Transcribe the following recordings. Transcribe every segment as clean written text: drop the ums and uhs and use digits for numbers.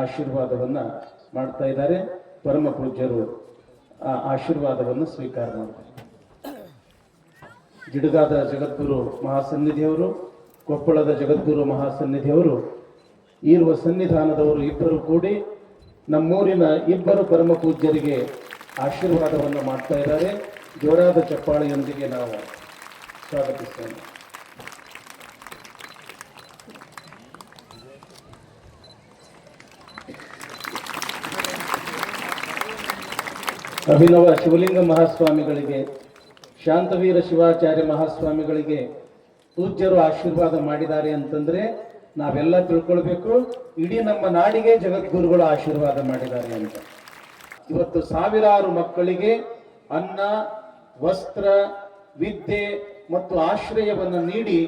ಆಶೀರ್ವಾದವನ್ನು ಮಾಡ್ತಾ ಇದ್ದಾರೆ. ಪರಮ ಪೂಜ್ಯರು ಆ ಆಶೀರ್ವಾದವನ್ನು ಸ್ವೀಕಾರ ಮಾಡ್ತಾರೆ. ಗಿಡಗಾದ ಜಗದ್ಗುರು ಮಹಾಸನ್ನಿಧಿಯವರು, ಕೊಪ್ಪಳದ ಜಗದ್ಗುರು ಮಹಾಸನ್ನಿಧಿಯವರು ಇರುವ ಸನ್ನಿಧಾನದವರು ಇಬ್ಬರು ಕೂಡಿ ನಮ್ಮೂರಿನ ಇಬ್ಬರು ಪರಮ ಪೂಜ್ಯರಿಗೆ ಆಶೀರ್ವಾದವನ್ನು ಮಾಡ್ತಾ ಇದ್ದಾರೆ. ಜೋರಾದ ಚಪ್ಪಾಳೆಯೊಂದಿಗೆ ನಾವು ಸ್ವಾಗತಿಸೋಣ. ಅಭಿನವ ಶಿವಲಿಂಗ ಮಹಾಸ್ವಾಮಿಗಳಿಗೆ, ಶಾಂತವೀರ ಶಿವಾಚಾರ್ಯ ಮಹಾಸ್ವಾಮಿಗಳಿಗೆ ಪೂಜ್ಯರು ಆಶೀರ್ವಾದ ಮಾಡಿದ್ದಾರೆ ಅಂತಂದ್ರೆ ನಾವೆಲ್ಲ ತಿಳ್ಕೊಳ್ಬೇಕು, ಇಡೀ ನಮ್ಮ ನಾಡಿಗೆ ಜಗದ್ಗುರುಗಳು ಆಶೀರ್ವಾದ ಮಾಡಿದ್ದಾರೆ ಅಂತ. ಇವತ್ತು ಸಾವಿರಾರು ಮಕ್ಕಳಿಗೆ ಅನ್ನ, ವಸ್ತ್ರ, ವಿದ್ಯೆ ಮತ್ತು ಆಶ್ರಯವನ್ನು ನೀಡಿ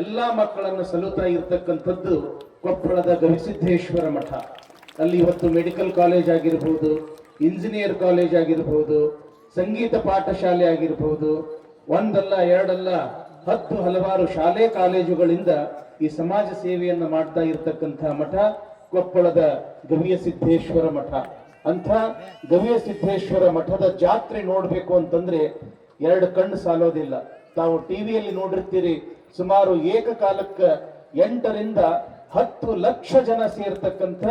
ಎಲ್ಲ ಮಕ್ಕಳನ್ನು ಸಲುತ್ತಾ ಇರ್ತಕ್ಕಂಥದ್ದು ಕೊಪ್ಪಳದ ಗವಿಸಿದ್ದೇಶ್ವರ ಮಠ. ಅಲ್ಲಿ ಇವತ್ತು ಮೆಡಿಕಲ್ ಕಾಲೇಜ್ ಆಗಿರ್ಬೋದು, ಇಂಜಿನಿಯರ್ ಕಾಲೇಜ್ ಆಗಿರ್ಬೋದು, ಸಂಗೀತ ಪಾಠಶಾಲೆ ಆಗಿರ್ಬೋದು, ಒಂದಲ್ಲ ಎರಡಲ್ಲ 10 ಹಲವಾರು ಶಾಲೆ ಕಾಲೇಜುಗಳಿಂದ ಈ ಸಮಾಜ ಸೇವೆಯನ್ನು ಮಾಡ್ತಾ ಇರತಕ್ಕಂಥ ಮಠ ಕೊಪ್ಪಳದ ಗವಿಯ ಸಿದ್ದೇಶ್ವರ ಮಠ. ಅಂಥ ಗವಿಯ ಸಿದ್ದೇಶ್ವರ ಮಠದ ಜಾತ್ರೆ ನೋಡ್ಬೇಕು ಅಂತಂದ್ರೆ 2 ಕಣ್ಣು ಸಾಲೋದಿಲ್ಲ. ತಾವು ಟಿವಿಯಲ್ಲಿ ನೋಡಿರ್ತೀರಿ, ಸುಮಾರು ಏಕಕಾಲಕ್ಕೆ 8 ರಿಂದ 10 ಲಕ್ಷ ಜನ ಸೇರ್ತಕ್ಕಂಥ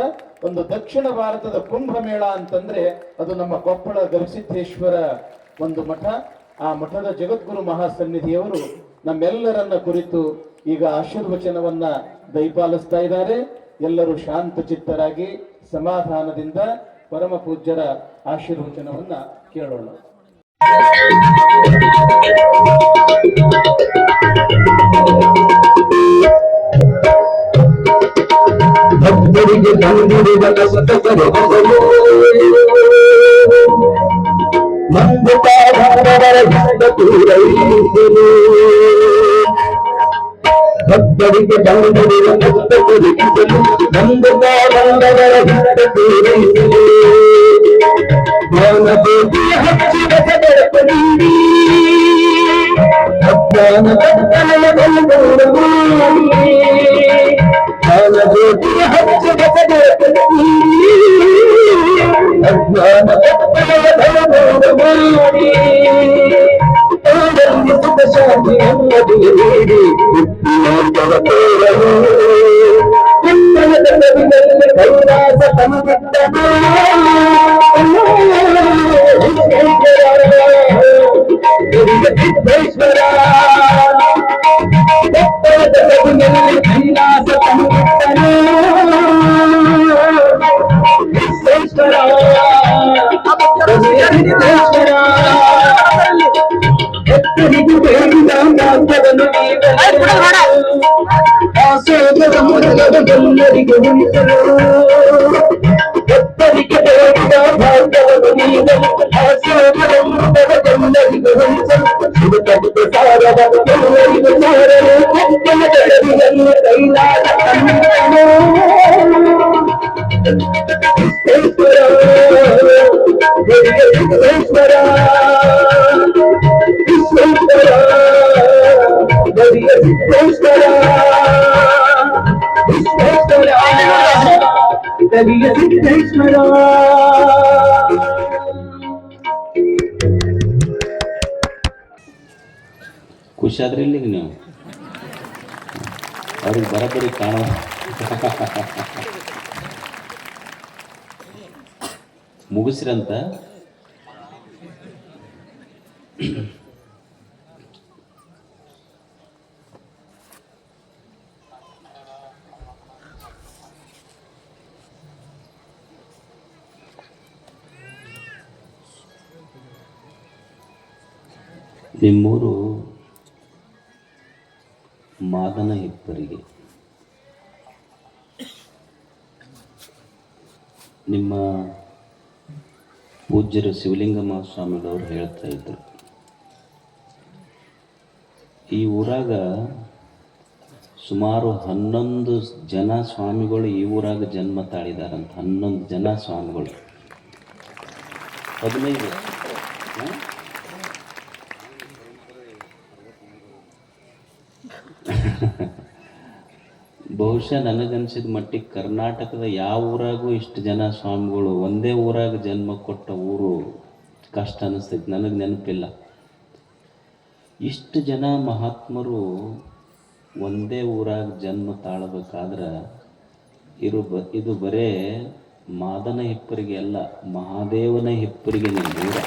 ಒಂದು ದಕ್ಷಿಣ ಭಾರತದ ಕುಂಭಮೇಳ ಅಂತಂದ್ರೆ ಅದು ನಮ್ಮ ಕೊಪ್ಪಳ ಗವಿಸಿದ್ದೇಶ್ವರ ಒಂದು ಮಠ. ಆ ಮಠದ ಜಗದ್ಗುರು ಮಹಾಸನ್ನಿಧಿಯವರು ನಮ್ಮೆಲ್ಲರನ್ನ ಕುರಿತು ಈಗ ಆಶೀರ್ವಚನವನ್ನ ದಯಪಾಲಿಸ್ತಾ ಇದ್ದಾರೆ. ಎಲ್ಲರೂ ಶಾಂತ ಚಿತ್ತರಾಗಿ ಸಮಾಧಾನದಿಂದ ಪರಮ ಪೂಜ್ಯರ ಆಶೀರ್ವಚನವನ್ನ ಕೇಳೋಣ. ಭಕ್ತರಿಗೆ ತಂದಿರುವ ಕಸಕರು ಬದಲು ಮಂದತಾಧಾರವರ ಪೂರೈಸಲು, ಭಕ್ತರಿಗೆ ತಂದಿರುವ ಕಷ್ಟಪಡಿಸಲು ಮಂದತಾಧಾರವರ ಪೂರೈಸಲು, ಜ್ಞಾನಜ್ಯೋತಿಯ ಹಚ್ಚಿದ ಸದರಪಡಿ ಅಜ್ಞಾನ ಕತ್ತಲೆಯ ಬಲಗೌರವ, ಜ್ಞಾನಜ್ಯೋತಿಯ ಹಚ್ಚಿದ ಸದರಪಡಿ ಅಜ್ಞಾನ ಕತ್ತಲೆಯ ಬಲಗೌರವ, ಸುಖ ಶಾಂತಿಯನ್ನು ನೀಡಿ ಮುಕ್ತಿಯೋತ್ಸವ ತೋರಲು ಕೈಲಾಸ ಸಂದಿಗ್ಧನ ಸಿದ್ದೇಶ್ವರ, ಕೊಪ್ಪಳದ ಗವಿಯಲ್ಲಿ ಕೈಲಾಸ ಸಂದಿಗ್ಧನ ಸಿದ್ದೇಶ್ವರ, ಸಿದ್ದೇಶ್ವರ ಎತ್ತರಿಗೂ ಬೇಡಿದ ಮಾರ್ಗವನ್ನು ಆಸೋದರ ಮುರುಗವೆಲ್ಲರಿಗೂ ಉಳಿಸಲು, ಎತ್ತರಿಗೆ ಬೇಡಿದ ಮಾರ್ಗವನ್ನು ನೀಡಲು ಆಸೋದರ ಮುರುಗವೆಲ್ಲರಿಗೂ ಉಳಿಸಲು, ಸುಡುಕಡಿತ ಸಾರದ ಎಲ್ಲರಿಗೂ ಸಾರಲು ಕೊಪ್ಪಳ ಬೆಳವಿನಲ್ಲಿ ಕೈಲಾಸ ಸಂದಿಗ್ಧನ ಸಿದ್ದೇಶ್ವರ, ಸಿದ್ದೇಶ್ವರ ವಿಶ್ವೇಶ್ವರ, ಗವಿಯ ಸಿದ್ದೇಶ್ವರ, ವಿಶ್ವೇಶ್ವರ, ಗವಿಯ ಸಿದ್ದೇಶ್ವರ. ಖುಷಿಯಾದ್ರಿ ಇಲ್ಲಿ ನೀವು ಅವ್ರಿಗೆ ಬರಬರಿ ಕಾಣ ಮುಗಿಸ್ರಂತ. ನಿಮ್ಮೂರು ಮಾದನ ಹೆಬ್ಬರಿಗೆ, ನಿಮ್ಮ ಪೂಜ್ಯರು ಶಿವಲಿಂಗ ಮಹಾಸ್ವಾಮಿಗಳವರು ಹೇಳ್ತಾ ಇದ್ರು, ಈ ಊರಾಗ ಸುಮಾರು 11 ಜನ ಸ್ವಾಮಿಗಳು ಈ ಊರಾಗ ಜನ್ಮ ತಾಳಿದಾರಂತ. 11 ಜನ ಸ್ವಾಮಿಗಳು, 15 ಬಹು ಬಹುಶಃ ನನಗನ್ಸಿದ ಮಟ್ಟಿಗೆ ಕರ್ನಾಟಕದ ಯಾವ ಊರಾಗೂ ಇಷ್ಟು ಜನ ಸ್ವಾಮಿಗಳು ಒಂದೇ ಊರಾಗ ಜನ್ಮ ಕೊಟ್ಟ ಊರು ಕಷ್ಟ ಅನ್ನಿಸ್ತೈತಿ. ನನಗೆ ನೆನಪಿಲ್ಲ. ಇಷ್ಟು ಜನ ಮಹಾತ್ಮರು ಒಂದೇ ಊರಾಗ ಜನ್ಮ ತಾಳಬೇಕಾದ್ರೆ ಇದು ಬರೇ ಮಾದನ ಹಿಪ್ಪರಿಗೆ ಅಲ್ಲ, ಮಹಾದೇವನ ಹಿಪ್ಪರಿಗೆ ಊರ.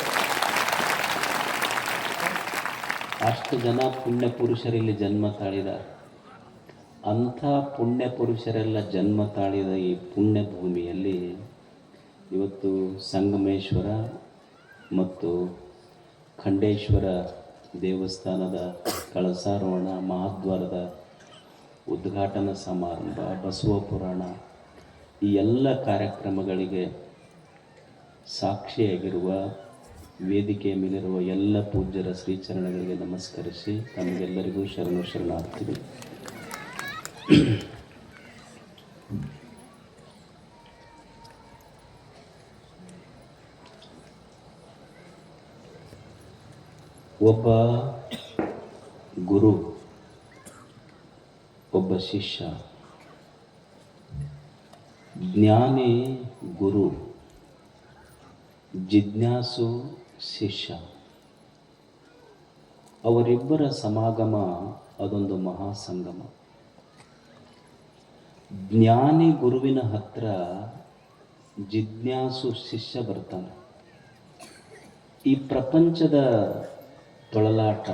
ಅಷ್ಟು ಜನ ಪುಣ್ಯ ಪುರುಷರಿಲ್ಲಿ ಜನ್ಮ ತಾಳಿದ್ದಾರೆ. ಅಂಥ ಪುಣ್ಯ ಪುರುಷರೆಲ್ಲ ಜನ್ಮ ತಾಳಿದ ಈ ಪುಣ್ಯ ಭೂಮಿಯಲ್ಲಿ ಇವತ್ತು ಸಂಗಮೇಶ್ವರ ಮತ್ತು ಖಂಡೇಶ್ವರ ದೇವಸ್ಥಾನದ ಕಳಸಾರೋಹಣ, ಮಹಾದ್ವಾರದ ಉದ್ಘಾಟನಾ ಸಮಾರಂಭ, ಬಸವ ಪುರಾಣ, ಈ ಎಲ್ಲ ಕಾರ್ಯಕ್ರಮಗಳಿಗೆ ಸಾಕ್ಷಿಯಾಗಿರುವ ವೇದಿಕೆಯ ಮೇಲಿರುವ ಎಲ್ಲ ಪೂಜ್ಯರ ಶ್ರೀಚರಣಗಳಿಗೆ ನಮಸ್ಕರಿಸಿ ತಮಗೆಲ್ಲರಿಗೂ ಶರಣಾರ್ಥಿಗಳು. ಒಬ್ಬ ಗುರು, ಒಬ್ಬ ಶಿಷ್ಯ, ಜ್ಞಾನಿ ಗುರು, ಜಿಜ್ಞಾಸು ಶಿಷ್ಯ, ಅವರಿಬ್ಬರ ಸಮಾಗಮ ಅದೊಂದು ಮಹಾಸಂಗಮ. ಜ್ಞಾನಿ ಗುರುವಿನ ಹತ್ರ ಜಿಜ್ಞಾಸು ಶಿಷ್ಯ ಬರ್ತಾನೆ. ಈ ಪ್ರಪಂಚದ ತೊಳಲಾಟ,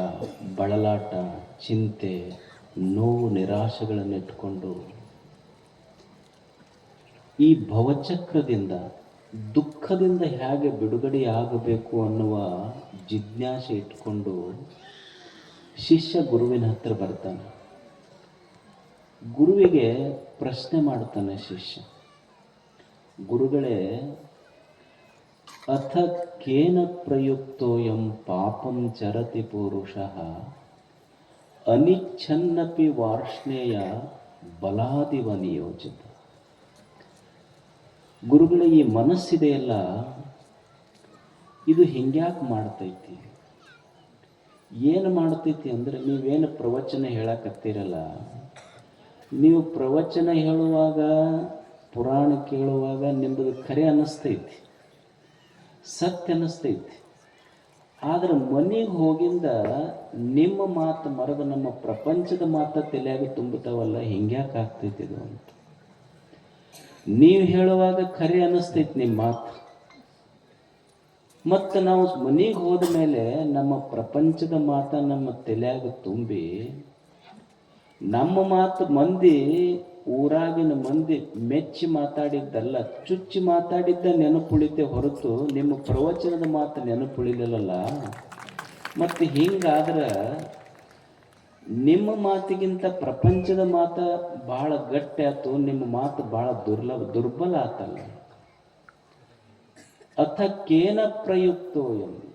ಬಳಲಾಟ, ಚಿಂತೆ, ನೋವು, ನಿರಾಶೆಗಳನ್ನು ಇಟ್ಕೊಂಡು ಈ ಭವಚಕ್ರದಿಂದ, ದುಃಖದಿಂದ ಹೇಗೆ ಬಿಡುಗಡೆಯಾಗಬೇಕು ಅನ್ನುವ ಜಿಜ್ಞಾಸೆ ಇಟ್ಕೊಂಡು ಶಿಷ್ಯ ಗುರುವಿನ ಹತ್ರ ಬರ್ತಾನೆ. ಗುರುವಿಗೆ ಪ್ರಶ್ನೆ ಮಾಡ್ತಾನೆ ಶಿಷ್ಯ, ಗುರುಗಳೇ, ಅಥ ಕೇನ ಪ್ರಯುಕ್ತೋಯಂ ಪಾಪಂ ಚರತಿ ಪುರುಷಃ ಅನಿಚ್ಛನ್ನಪಿ ವಾರ್ಷ್ಣೇಯ ಬಲಾದಿವ ನಿಯೋಜಿತ. ಗುರುಗಳೇ, ಈ ಮನಸ್ಸಿದೆಯಲ್ಲ, ಇದು ಹಿಂಗ್ಯಾಕೆ ಮಾಡ್ತೈತಿ? ಏನು ಮಾಡ್ತೈತಿ ಅಂದರೆ, ನೀವೇನು ಪ್ರವಚನ ಹೇಳಕತ್ತೀರಲ್ಲ, ನೀವು ಪ್ರವಚನ ಹೇಳುವಾಗ, ಪುರಾಣ ಕೇಳುವಾಗ ನಿಮ್ಮದು ಖರೆ ಅನ್ನಿಸ್ತೈತಿ, ಸತ್ಯ ಅನ್ನಿಸ್ತೈತಿ. ಆದ್ರೆ ಮನೆಗೆ ಹೋಗಿಂದ ನಿಮ್ಮ ಮಾತು ಮರೆದು ನಮ್ಮ ಪ್ರಪಂಚದ ಮಾತು ತಲೆಯಾಗಿ ತುಂಬುತ್ತಾವಲ್ಲ, ಹಿಂಗ್ಯಾಕೆ ಆಗ್ತೈತಿ ಇದು ಅಂತ. ನೀವು ಹೇಳುವಾಗ ಖರೆ ಅನ್ನಿಸ್ತೈತಿ ನಿಮ್ಮ ಮಾತು, ಮತ್ತು ನಾವು ಮನೆಗೆ ಹೋದ ಮೇಲೆ ನಮ್ಮ ಪ್ರಪಂಚದ ಮಾತ ನಮ್ಮ ತಲೆಯಾಗ ತುಂಬಿ ನಮ್ಮ ಮಾತು ಮಂದಿ, ಊರಾಗಿನ ಮಂದಿ ಮೆಚ್ಚಿ ಮಾತಾಡಿದ್ದಲ್ಲ, ಚುಚ್ಚಿ ಮಾತಾಡಿದ್ದ ನೆನಪುಳಿತೆ ಹೊರತು ನಿಮ್ಮ ಪ್ರವಚನದ ಮಾತು ನೆನಪುಳಿಲಿಲ್ಲ. ಮತ್ತು ಹಿಂಗಾದ್ರೆ ನಿಮ್ಮ ಮಾತಿಗಿಂತ ಪ್ರಪಂಚದ ಮಾತ ಭಾಳ ಗಟ್ಟಿ ಆಯ್ತು, ನಿಮ್ಮ ಮಾತು ಭಾಳ ದುರ್ಬಲ ಆತಲ್ಲ. ಅಥ ಕೇನ ಪ್ರಯುಕ್ತೋ ಎಂದು.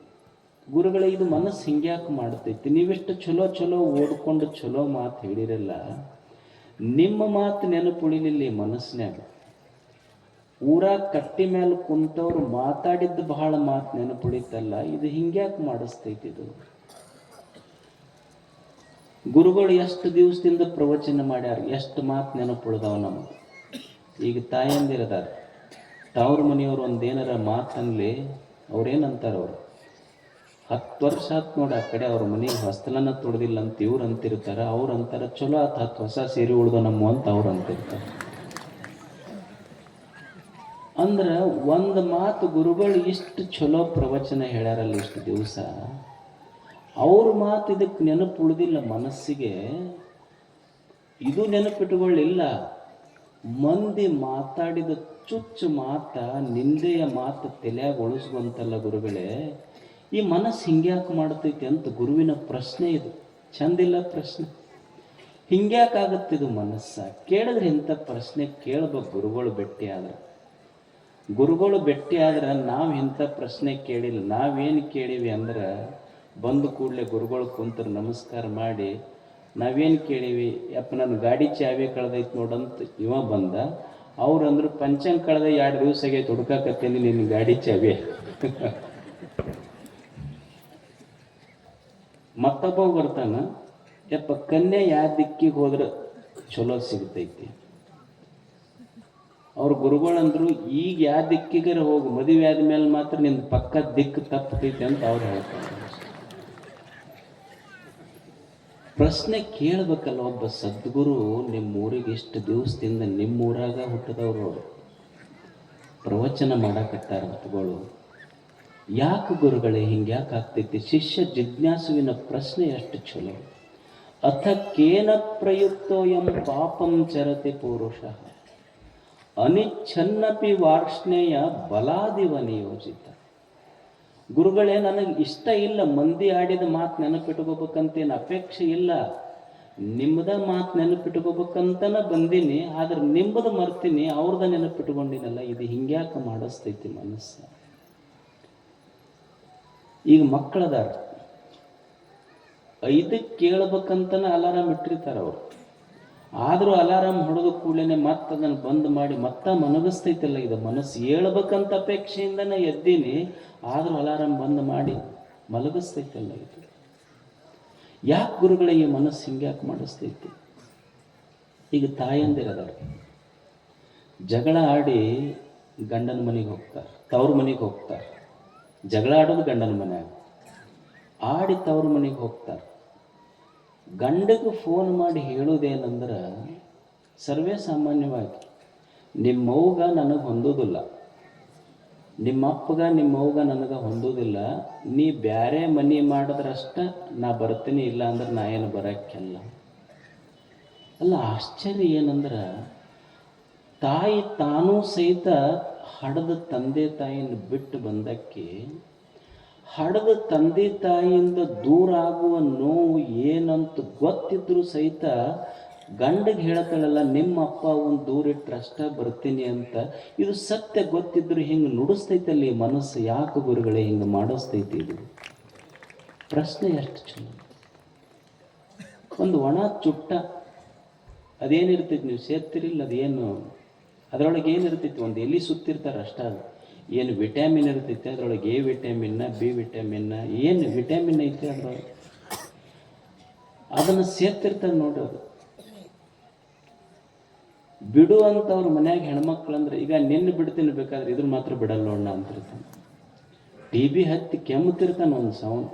ಗುರುಗಳೇ, ಇದು ಮನಸ್ಸು ಹಿಂಗ್ಯಾಕೆ ಮಾಡ್ತೈತಿ? ನೀವೆಷ್ಟು ಚಲೋ ಚಲೋ ಓದ್ಕೊಂಡು ಚಲೋ ಮಾತು ಹೇಳಿರಲ್ಲ, ನಿಮ್ಮ ಮಾತು ನೆನಪುಳಿಲಿಲ್ಲ ಈ ಮನಸ್ಸಿನಾಗ. ಊರಾಗ ಕಟ್ಟಿ ಮೇಲೆ ಕುಂತವ್ರು ಮಾತಾಡಿದ್ದು ಬಹಳ ಮಾತು ನೆನಪುಳಿತಲ್ಲ, ಇದು ಹಿಂಗ್ಯಾಕೆ ಮಾಡಿಸ್ತೈತಿ ಇದು? ಗುರುಗಳು ಎಷ್ಟು ದಿವಸದಿಂದ ಪ್ರವಚನ ಮಾಡ್ಯಾರ, ಎಷ್ಟು ಮಾತು ನೆನಪುಳಿದಾವ ನಮಗೆ. ಈಗ ತಾಯಂದಿರದಾರ, ತವ್ರ ಮನೆಯವ್ರು ಒಂದೇನಾರ ಮಾತನ್ಲಿ ಅವ್ರೇನಂತಾರ, ಅವರು 10 ವರ್ಷ ಆತ್ ನೋಡಿ ಆ ಕಡೆ ಅವ್ರ ಮನೆಗೆ ಹೊಸ್ತಲನ್ನ ತೊಡ್ದಿಲ್ಲ ಅಂತ ಇವ್ರು ಅಂತಿರ್ತಾರ. ಅವ್ರು ಅಂತಾರ, ಚಲೋ ಆತ 10 ಹೊಸ ಸೀರೆ ಉಳ್ದು ನಮ್ಮ ಅಂತ ಅವ್ರು ಅಂತಿರ್ತಾರೆ. ಅಂದ್ರೆ ಒಂದು ಮಾತು ಗುರುಗಳು ಇಷ್ಟು ಚಲೋ ಪ್ರವಚನ ಹೇಳ್ಯಾರಲ್ಲ ಇಷ್ಟು ದಿವಸ, ಅವ್ರ ಮಾತು ಇದಕ್ಕೆ ನೆನಪು ಉಳಿದಿಲ್ಲ ಮನಸ್ಸಿಗೆ. ಇದು ನೆನಪಿಟ್ಟುಕೊಳ್ಳಿಲ್ಲ. ಮಂದಿ ಮಾತಾಡಿದ ಚುಚ್ಚು ಮಾತ, ನಿಂದೆಯ ಮಾತು ತಲೆಯಾಗ ಉಳಿಸ್ಕೊಂತಲ್ಲ ಗುರುಗಳೇ, ಈ ಮನಸ್ಸು ಹಿಂಗ್ಯಾಕೆ ಮಾಡ್ತೈತಿ ಅಂತ ಗುರುವಿನ ಪ್ರಶ್ನೆ ಇದು. ಚಂದಿಲ್ಲ ಪ್ರಶ್ನೆ. ಹಿಂಗ್ಯಾಕಾಗತ್ತಿದು ಮನಸ್ಸ? ಕೇಳಿದ್ರೆ ಇಂಥ ಪ್ರಶ್ನೆ ಕೇಳ್ಬೇಕು ಗುರುಗಳು ಭೇಟಿ ಆದ್ರೆ. ಗುರುಗಳು ಭೇಟಿ ಆದ್ರೆ ನಾವು ಇಂಥ ಪ್ರಶ್ನೆ ಕೇಳಿಲ್ಲ. ನಾವೇನು ಕೇಳಿವಿ ಅಂದ್ರೆ, ಬಂದು ಕೂಡಲೇ ಗುರುಗಳು ಕುಂತರು ನಮಸ್ಕಾರ ಮಾಡಿ, ನಾವೇನು ಕೇಳಿವಿ, ಯಪ್ಪ ನನ್ನ ಗಾಡಿ ಚಾವಿ ಕಳೆದೈತಿ ನೋಡಂತ ಇವ ಬಂದ. ಅವ್ರು ಅಂದ್ರು, ಪಂಚಂಗ್ ಕಳೆದ 2 ದಿವಸ ಆಗೈತೆ, ಹುಡ್ಕಾಕತ್ತೇನಿ ನಿನ್ನ ಗಾಡಿ ಚಾವಿ. ಮತ್ತೊಬ್ಬ ಬರ್ತಾನ, ಯಪ್ಪ ಕನ್ಯೆ ಯಾವ ದಿಕ್ಕಿಗೆ ಹೋದ್ರೆ ಚಲೋ ಸಿಗ್ತೈತಿ. ಅವ್ರ ಗುರುಗಳಂದ್ರು ಈಗ ಯಾವ ದಿಕ್ಕಿಗಾರ ಹೋಗು, ಮದುವೆ ಆದ್ಮೇಲೆ ಮಾತ್ರ ನಿನ್ನ ಪಕ್ಕ ದಿಕ್ಕು ತಪ್ಪತೈತೆ ಅಂತ ಅವ್ರು ಹೇಳ್ತಾರೆ. ಪ್ರಶ್ನೆ ಕೇಳ್ಬೇಕಲ್ಲ, ಒಬ್ಬ ಸದ್ಗುರು ನಿಮ್ಮ ಊರಿಗೆ ಇಷ್ಟು ದಿವಸದಿಂದ ನಿಮ್ಮೂರಾಗ ಹುಟ್ಟಿದವರು ಅವರು ಪ್ರವಚನ ಮಾಡಕತ್ತಾರ ಅಂತಗಳು, ಯಾಕೆ ಗುರುಗಳೇ ಹಿಂಗ್ಯಾಕೆ ಆಗ್ತೈತಿ? ಶಿಷ್ಯ ಜಿಜ್ಞಾಸುವಿನ ಪ್ರಶ್ನೆ ಎಷ್ಟು ಚಲೋ. ಅಥ ಕೇನ ಪ್ರಯುಕ್ತೋ ಎಂ ಪಾಪಂ ಚರತೆ ಪುರುಷ ಅನಿಚ್ಛನ್ನಪಿ ವಾರ್ಷ್ಣೇಯ ಬಲಾದಿವ ನಿಯೋಜಿತ. ಗುರುಗಳೇ, ನನಗೆ ಇಷ್ಟ ಇಲ್ಲ ಮಂದಿ ಆಡಿದ ಮಾತು ನೆನಪಿಟ್ಕೋಬೇಕಂತೇನು ಅಪೇಕ್ಷೆ ಇಲ್ಲ, ನಿಮ್ಮದ ಮಾತು ನೆನಪಿಟ್ಕೋಬೇಕಂತನ ಬಂದೀನಿ, ಆದ್ರೆ ನಿಮ್ಮದು ಮರ್ತೀನಿ, ಅವ್ರದ ನೆನಪಿಟ್ಕೊಂಡಿನಲ್ಲ, ಇದು ಹಿಂಗ್ಯಾಕೆ ಮಾಡಿಸ್ತೈತಿ ಮನಸ್ಸು. ಈಗ ಮಕ್ಕಳದಾರ 5ಕ್ಕೆ ಕೇಳ್ಬೇಕಂತನ ಅಲಾರಾಮ್ ಇಟ್ಟಿರ್ತಾರ ಅವರು, ಆದರೂ ಅಲಾರಾಮ್ ಹೊಡೆದು ಕೂಡಲೇ ಮತ್ತೆ ಅದನ್ನು ಬಂದ್ ಮಾಡಿ ಮತ್ತೆ ಮನಗಿಸ್ತೈತಲ್ಲ, ಇದು ಮನಸ್ಸು ಹೇಳ್ಬೇಕಂತ ಅಪೇಕ್ಷೆಯಿಂದನೇ ಎದ್ದೀನಿ, ಆದರೂ ಅಲಾರಾಮ್ ಬಂದ್ ಮಾಡಿ ಮಲಗಿಸ್ತೈತಲ್ಲ ಇದು. ಯಾಕೆ ಗುರುಗಳೇ ಈ ಮನಸ್ಸು ಹಿಂಗ್ಯಾಕೆ ಮಾಡಿಸ್ತೈತಿ? ಈಗ ತಾಯಂದಿರದಾರ ಜಗಳ ಆಡಿ ಗಂಡನ ಮನೆಗೆ ಹೋಗ್ತಾರೆ, ತವ್ರ ಮನೆಗೆ ಹೋಗ್ತಾರೆ. ಜಗಳ ಆಡೋದು ಗಂಡನ ಮನ್ಯಾಗ, ಆಡಿ ತವ್ರ ಮನೆಗೆ ಹೋಗ್ತಾರೆ. ಗಂಡಗೆ ಫೋನ್ ಮಾಡಿ ಹೇಳೋದೇನಂದ್ರೆ, ಸರ್ವೇ ಸಾಮಾನ್ಯವಾಗಿ ನಿಮ್ಮವ್ಗ ನನಗೆ ಹೊಂದೋದಿಲ್ಲ, ನಿಮ್ಮಪ್ಪಗ ನಿಮ್ಮವ್ಗ ನನಗೆ ಹೊಂದೋದಿಲ್ಲ, ನೀ ಬ್ಯಾರೆ ಮನೆ ಮಾಡಿದ್ರಷ್ಟ ನಾ ಬರ್ತೀನಿ, ಇಲ್ಲ ಅಂದ್ರೆ ನಾ ಏನು ಬರೋಕ್ಕೆಲ್ಲ. ಅಲ್ಲ, ಆಶ್ಚರ್ಯ ಏನಂದ್ರೆ, ತಾಯಿ ತಾನೂ ಸಹಿತ ಹಡದ ತಂದೆ ತಾಯಿನ ಬಿಟ್ಟು ಬಂದಕ್ಕೆ, ಹಡದ ತಂದೆ ತಾಯಿಯಿಂದ ದೂರ ಆಗುವ ನೋವು ಏನಂತ ಗೊತ್ತಿದ್ರು ಸಹಿತ ಗಂಡಗೆ ಹೇಳ್ತಾಳಲ್ಲ, ನಿಮ್ಮ ಅಪ್ಪ ಒಂದು ದೂರ ಇಟ್ಟರಷ್ಟ ಬರ್ತೀನಿ ಅಂತ. ಇದು ಸತ್ಯ ಗೊತ್ತಿದ್ರು ಹಿಂಗೆ ನುಡಿಸ್ತೈತಲ್ಲಿ ಈ ಮನಸ್ಸು. ಯಾಕೆ ಗುರುಗಳೇ ಹಿಂಗೆ ಮಾಡಿಸ್ತೈತಿ? ಇದು ಪ್ರಶ್ನೆ ಎಷ್ಟು ಚಲೋ. ಒಂದು ಒಣ ಚುಟ್ಟ ಅದೇನಿರ್ತೈತಿ, ನೀವು ಸೇರ್ತಿರಿಲ್ಲ, ಅದೇನು ಅದರೊಳಗೆ ಏನಿರ್ತೈತಿ, ಒಂದು ಎಲ್ಲಿ ಸುತ್ತಿರ್ತಾರೆ ಅಷ್ಟ. ಏನು ವಿಟಮಿನ್ ಇರ್ತೈತಿ ಅದರೊಳಗೆ, ಎ ವಿಟಮಿನ್ನ, ಬಿ ವಿಟಮಿನ್ನ, ಏನು ವಿಟಮಿನ್ ಐತಿ ಅದರೊಳಗೆ, ಅದನ್ನು ಸೇರ್ತಿರ್ತಾರೆ ನೋಡ್ರಿ. ಅದು ಬಿಡು ಅಂತ ಅವ್ರ ಮನ್ಯಾಗ ಹೆಣ್ಮಕ್ಳಂದ್ರೆ, ಈಗ ನಿನ್ನ ಬಿಡ್ತೀನಿ ಬೇಕಾದ್ರೆ ಇದ್ರ ಮಾತ್ರ ಬಿಡಲ್ಲ ನೋಡೋಣ ಅಂತಿರ್ತಾನೆ. TB ಹತ್ತಿ ಕೆಮ್ಮುತ್ತಿರ್ತಾನೆ ಒಂದು ಸೌಂಡ್.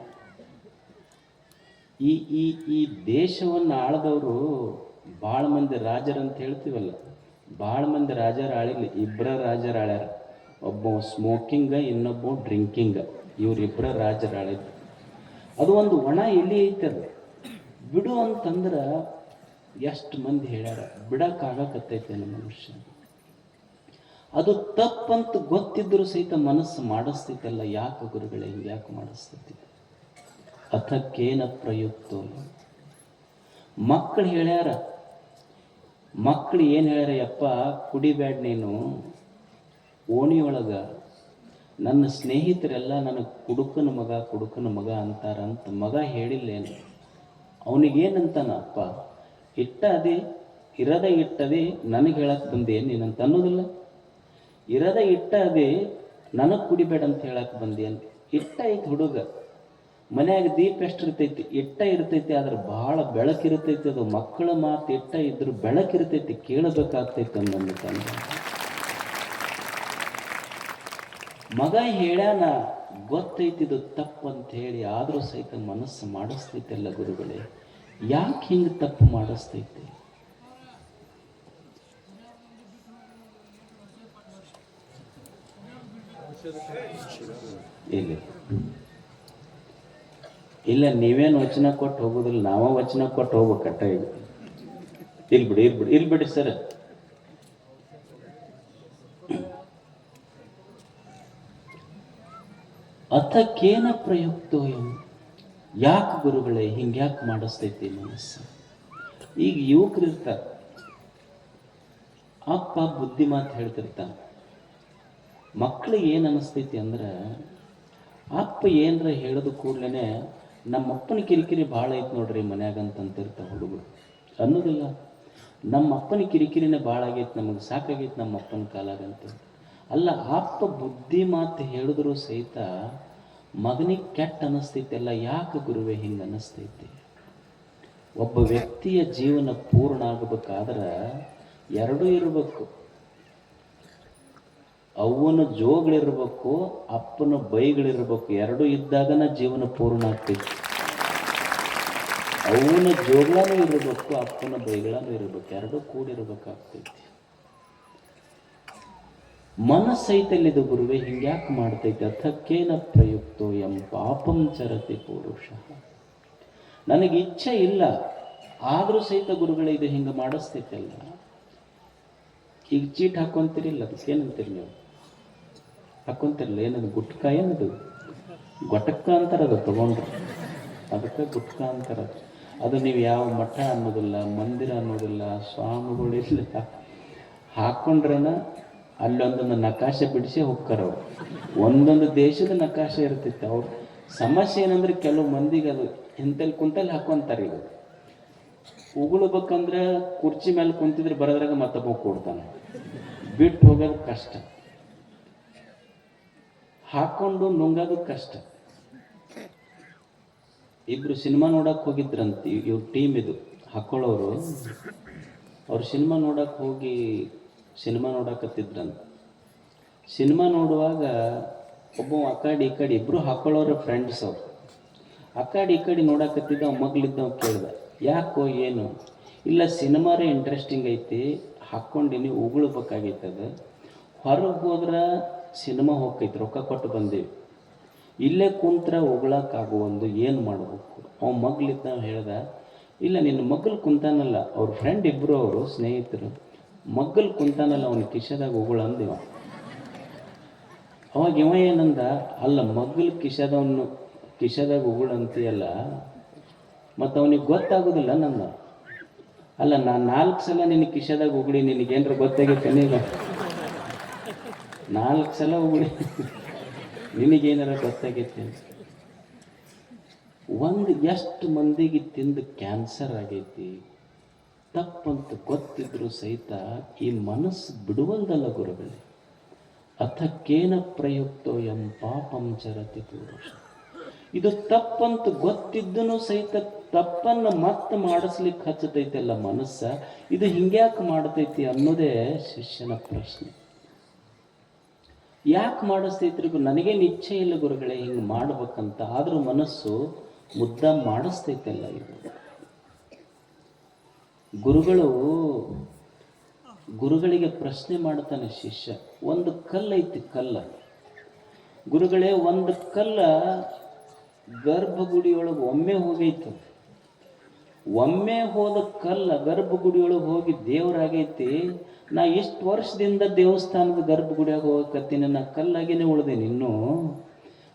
ಈ ಈ ಈ ದೇಶವನ್ನು ಆಳದವರು ಭಾಳ ಮಂದಿ ರಾಜರಂತ ಹೇಳ್ತೀವಲ್ಲ, ಭಾಳ ಮಂದಿ ರಾಜರ ಆಳಿಲ್ಲ, ಇಬ್ಬರ ರಾಜರ ಆಳ್ಯಾರ. ಒಬ್ಬ ಸ್ಮೋಕಿಂಗ, ಇನ್ನೊಬ್ಬ ಡ್ರಿಂಕಿಂಗ, ಇವರಿಬ್ಬರ ರಾಜರ ಆಳಿದ್ದು. ಅದು ಒಂದು ಒಣ ಎಲ್ಲಿ ಐತೆ, ಅದು ಬಿಡು ಅಂತಂದ್ರೆ ಎಷ್ಟು ಮಂದಿ ಹೇಳ್ಯಾರ, ಬಿಡಕ್ಕಾಗಕತ್ತೈತೇನು ಮನುಷ್ಯ. ಅದು ತಪ್ಪಂತ ಗೊತ್ತಿದ್ರು ಸಹಿತ ಮನಸ್ಸು ಮಾಡಿಸ್ತೈತಲ್ಲ. ಯಾಕೆ ಗುರುಗಳೇ ಹಿಂಗೆ ಯಾಕೆ ಮಾಡಿಸ್ತೈತಿ? ಅಥಕ್ಕೇನ ಪ್ರಯುಕ್ತೋ. ಮಕ್ಕಳು ಹೇಳ್ಯಾರ, ಮಕ್ಕಳು ಏನು ಹೇಳ್ಯಾರ, ಯಪ್ಪ ಕುಡಿಬ್ಯಾಡ ನೀನು, ಓಣಿಯೊಳಗ ನನ್ನ ಸ್ನೇಹಿತರೆಲ್ಲ ನನಗೆ ಕುಡುಕನ ಮಗ ಅಂತಾರಂತ. ಮಗ ಹೇಳಿಲ್ಲೇನು, ಅವನಿಗೇನಂತಾನ, ಅಪ್ಪ ಇಟ್ಟ ಅದೇ ಇರದ ಇಟ್ಟದೆ ನನಗೆ ಹೇಳಕ್ಕೆ ಬಂದೆ ನೀನಂತ ಅನ್ನೋದಿಲ್ಲ. ಇರದ ಇಟ್ಟ ಅದೇ ನನಗೆ ಕುಡಿಬೇಡ ಅಂತ ಹೇಳಕ್ಕೆ ಬಂದೆ ಅಂತ. ಇಟ್ಟ ಐತಿ ಹುಡುಗ, ಮನ್ಯಾಗ ದೀಪ ಎಷ್ಟು ಇರ್ತೈತಿ, ಇಟ್ಟ ಇರ್ತೈತಿ, ಆದ್ರೆ ಭಾಳ ಬೆಳಕಿರ್ತೈತಿ. ಅದು ಮಕ್ಕಳ ಮಾತು ಇಟ್ಟ ಇದ್ರು ಬೆಳಕಿರ್ತೈತಿ, ಕೇಳಬೇಕಾಗ್ತೈತಿ ಅನ್ನೊಂದು ತಂದ. ಮಗ ಹೇಳ್ಯಾನ, ಗೊತ್ತೈತಿದು ತಪ್ಪು ಅಂತ ಹೇಳಿ, ಆದರೂ ಸಹಿತ ಮನಸ್ಸು ಮಾಡಿಸ್ತೈತೆಲ್ಲ ಗುರುಗಳೇ. ಯಾಕೆ ಹಿಂಗೆ ತಪ್ಪು ಮಾಡಿಸ್ತೈತೆ? ಇಲ್ಲ, ನೀವೇನು ವಚನ ಕೊಟ್ಟು ಹೋಗೋದಿಲ್ಲ, ನಾವ ವಚನ ಕೊಟ್ಟು ಹೋಗ್ಬೇಕಟ್ಟ. ಇಲ್ಲಿ ಬಿಡಿ ಸರ್. ಅಥಕೇನ ಪ್ರಯುಕ್ತೋ ಎಂ. ಯಾಕೆ ಗುರುಗಳೇ ಹಿಂಗ್ಯಾಕೆ ಮಾಡಿಸ್ತೈತಿ ಮನಸ್ಸು? ಈಗ ಯುವಕರು ಇರ್ತಾರೆ, ಅಪ್ಪ ಬುದ್ಧಿ ಮಾತು ಹೇಳ್ತಿರ್ತಾನೆ. ಮಕ್ಳಿಗೆ ಏನು ಅನಿಸ್ತೈತಿ ಅಂದ್ರೆ, ಅಪ್ಪ ಏನರ ಹೇಳೋದು ಕೂಡ್ಲೇ ನಮ್ಮಪ್ಪನ ಕಿರಿಕಿರಿ ಭಾಳ ಐತೆ ನೋಡ್ರಿ ಮನ್ಯಾಗ ಅಂತಂತಿರ್ತಾವೆ ಹುಡುಗರು. ಅನ್ನೋದಿಲ್ಲ, ನಮ್ಮ ಅಪ್ಪನ ಕಿರಿಕಿರಿನೇ ಭಾಳ ಆಗೈತೆ, ನಮಗೆ ಸಾಕಾಗೈತೆ ನಮ್ಮ ಅಪ್ಪನ ಕಾಲಾಗಂತ. ಅಲ್ಲ, ಅಪ್ಪ ಬುದ್ಧಿ ಮಾತು ಹೇಳಿದ್ರು ಸಹಿತ ಮಗನಿಗೆ ಕೆಟ್ಟ ಅನ್ನಿಸ್ತೈತೆಲ್ಲ. ಯಾಕೆ ಗುರುವೇ ಹಿಂಗೆ ಅನ್ನಿಸ್ತೈತಿ? ಒಬ್ಬ ವ್ಯಕ್ತಿಯ ಜೀವನ ಪೂರ್ಣ ಆಗಬೇಕಾದ್ರೆ ಎರಡೂ ಇರಬೇಕು. ಅವನ ಜೋಗಳಿರ್ಬೇಕು, ಅಪ್ಪನ ಬೈಗಳಿರ್ಬೇಕು. ಎರಡೂ ಇದ್ದಾಗನ ಜೀವನ ಪೂರ್ಣ ಆಗ್ತೈತಿ. ಅವನ ಜೋಗಳೂ ಇರಬೇಕು, ಅಪ್ಪನ ಬೈಗಳೂ ಇರಬೇಕು, ಎರಡೂ ಕೂಡಿರ್ಬೇಕಾಗ್ತೈತಿ. ಮನಸ್ಸೈತಲ್ಲಿದು ಗುರುವೇ ಹಿಂಗ್ಯಾಕೆ ಮಾಡ್ತೈತಿ? ಅಥಕ್ಕೇನ ಪ್ರಯುಕ್ತೋ ಎಂ ಪಾಪಂ ಚರತಿ ಪುರುಷ. ನನಗೆ ಇಚ್ಛೆ ಇಲ್ಲ, ಆದರೂ ಸಹಿತ ಗುರುಗಳೇ ಇದು ಹಿಂಗೆ ಮಾಡಿಸ್ತೈತಲ್ಲ. ಈಗ ಚೀಟ್ ಹಾಕೊಂತೀರಿಲ್ಲ, ಅದಕ್ಕೇನಂತೀರಿ ನೀವು? ಹಾಕೊಂತಿರಲ್ಲ, ಏನದು ಗುಟ್ಕ? ಏನದು ಗೊಟಕ್ಕ ಅಂತಾರದು, ತಗೊಂಡ್ರೆ ಅದಕ್ಕೆ ಗುಟ್ಕ ಅಂತಾರದು. ಅದು ನೀವು ಯಾವ ಮಠ ಅನ್ನೋದಿಲ್ಲ, ಮಂದಿರ ಅನ್ನೋದಿಲ್ಲ, ಸ್ವಾಮಿಗಳಿಲ್ಲ, ಹಾಕೊಂಡ್ರನ ಅಲ್ಲೊಂದೊಂದು ನಕಾಶೆ ಬಿಡಿಸಿ ಹೋಗ್ತಾರವ್ರು. ಒಂದೊಂದು ದೇಶದ ನಕಾಶೆ ಇರ್ತೈತೆ. ಅವ್ರು ಸಮಸ್ಯೆ ಏನಂದ್ರೆ ಕೆಲವು ಮಂದಿಗೆ ಅದು ಇಂತಲ್ಲಿ ಕುಂತಲ್ಲಿ ಹಾಕೊಂತಾರೆ. ಈಗ ಉಗುಳ್ಬೇಕಂದ್ರೆ ಕುರ್ಚಿ ಮೇಲೆ ಕುಂತಿದ್ರೆ ಬರೋದ್ರಾಗ ಮತ್ತೊಬ್ಬ ಕೊಡ್ತಾನೆ, ಬಿಟ್ಟು ಹೋಗೋದು ಕಷ್ಟ, ಹಾಕೊಂಡು ನುಂಗೋದು ಕಷ್ಟ. ಇಬ್ರು ಸಿನಿಮಾ ನೋಡಕ್ ಹೋಗಿದ್ರಂತ, ಇವ್ರ ಟೀಮ್ ಇದು ಹಾಕೊಳ್ಳೋರು. ಅವ್ರು ಸಿನಿಮಾ ನೋಡಕ್ ಹೋಗಿ ಸಿನಿಮಾ ನೋಡಕತ್ತಿದ್ರಂತ. ಸಿನಿಮಾ ನೋಡುವಾಗ ಒಬ್ಬ ಆ ಕಡೆ ಈ ಕಡೆ ಇಬ್ರು ಹಾಕೊಳ್ಳೋರ ಫ್ರೆಂಡ್ಸ್ ಅವ್ರು. ಆ ಕಡೆ ಈ ಕಡೆ ನೋಡಕತ್ತಿದ್ದ, ಅವ್ ಮಗ್ಲಿದ್ದವ್ ಕೇಳ್ದ, ಯಾಕೋ ಏನು? ಇಲ್ಲ, ಸಿನಿಮಾರೇ ಇಂಟ್ರೆಸ್ಟಿಂಗ್ ಐತಿ, ಹಾಕ್ಕೊಂಡಿನಿ, ಉಗುಳ್ಬೇಕಾಗೈತದ. ಹೊರಗೆ ಹೋದ್ರೆ ಸಿನಿಮಾ ಹೋಗ್ತೈತಿ, ರೊಕ್ಕ ಕೊಟ್ಟು ಬಂದೀವಿ, ಇಲ್ಲೇ ಕುಂತ್ರ ಉಗುಳಕ್ಕಾಗುವಲ್ದು, ಏನು ಮಾಡಬೇಕು? ಅವ್ ಮಗ್ಲಿದ್ದ ಹೇಳ್ದ, ಇಲ್ಲ ನಿನ್ನ ಮಗ್ಳು ಕುಂತಾನಲ್ಲ, ಅವ್ರ ಫ್ರೆಂಡ್ ಇಬ್ಬರು, ಅವರು ಸ್ನೇಹಿತರು, ಮಗ್ಗಲ್ ಕುಂತಾನಲ್ಲ, ಅವನ ಕಿಶದಾಗ ಉಗುಳ ಅಂದಿವ. ಅವಾಗ ಇವ ಏನಂದ, ಅಲ್ಲ ಮಗ್ಗಲ್ ಕಿಶದಾಗ ಉಗುಳಂತೀಯಲ್ಲ, ಮತ್ತು ಅವನಿಗೆ ಗೊತ್ತಾಗೋದಿಲ್ಲ ನನ್ನ. ಅಲ್ಲ, ನಾನು 4 ಸಲ ನಿನ್ನ ಕಿಶದಾಗ ಉಗುಳಿ, ನಿನಗೇನ್ರ ಗೊತ್ತಾಗೈತೇನಿಲ್ಲ? 4 ಸಲ ಉಗುಳಿ ನಿನಗೇನಾರ ಗೊತ್ತಾಗೈತೆ? ಎಷ್ಟು ಮಂದಿಗೆ ತಿಂದು ಕ್ಯಾನ್ಸರ್ ಆಗೈತಿ, ತಪ್ಪಂತ ಗೊತ್ತಿದ್ರು ಸಹಿತ ಈ ಮನಸ್ಸು ಬಿಡುವಲ್ದಲ್ಲ ಗುರುಗಳೇ. ಅಥಕ್ಕೇನ ಪ್ರಯುಕ್ತೋ ಎಂ ಪಾಪಂ ಚರತಿ ಪುರುಷ. ಇದು ತಪ್ಪಂತ ಗೊತ್ತಿದ್ದನು ಸಹಿತ ತಪ್ಪನ್ನು ಮತ್ತೆ ಮಾಡಿಸ್ಲಿಕ್ಕೆ ಹಚ್ಚತೈತಲ್ಲ ಮನಸ್ಸ. ಇದು ಹಿಂಗ್ಯಾಕೆ ಮಾಡ್ತೈತಿ ಅನ್ನೋದೇ ಶಿಷ್ಯನ ಪ್ರಶ್ನೆ. ಯಾಕೆ ಮಾಡಿಸ್ತೈತ್ರಿ? ನನಗೇನು ಇಚ್ಛೆ ಇಲ್ಲ ಗುರುಗಳೇ ಹಿಂಗೆ ಮಾಡ್ಬೇಕಂತ, ಆದರೂ ಮನಸ್ಸು ಮುದ್ದ ಮಾಡಿಸ್ತೈತಲ್ಲ. ಇದು ಗುರುಗಳಿಗೆ ಪ್ರಶ್ನೆ ಮಾಡ್ತಾನೆ ಶಿಷ್ಯ. ಒಂದು ಕಲ್ಲೈತಿ, ಕಲ್ಲ ಗುರುಗಳೇ, ಒಂದು ಕಲ್ಲ ಗರ್ಭಗುಡಿಯೊಳಗೆ ಒಮ್ಮೆ ಹೋಗೈತು. ಒಮ್ಮೆ ಹೋದ ಕಲ್ಲ ಗರ್ಭಗುಡಿಯೊಳಗೆ ಹೋಗಿ ದೇವರಾಗೈತಿ. ನಾ ಇಷ್ಟು ವರ್ಷದಿಂದ ದೇವಸ್ಥಾನದ ಗರ್ಭಗುಡಿಯಾಗ ಹೋಗಕತ್ತೀನಿ, ನಾ ಕಲ್ಲಾಗೇನೆ ಉಳ್ದೇನಿ. ಇನ್ನೂ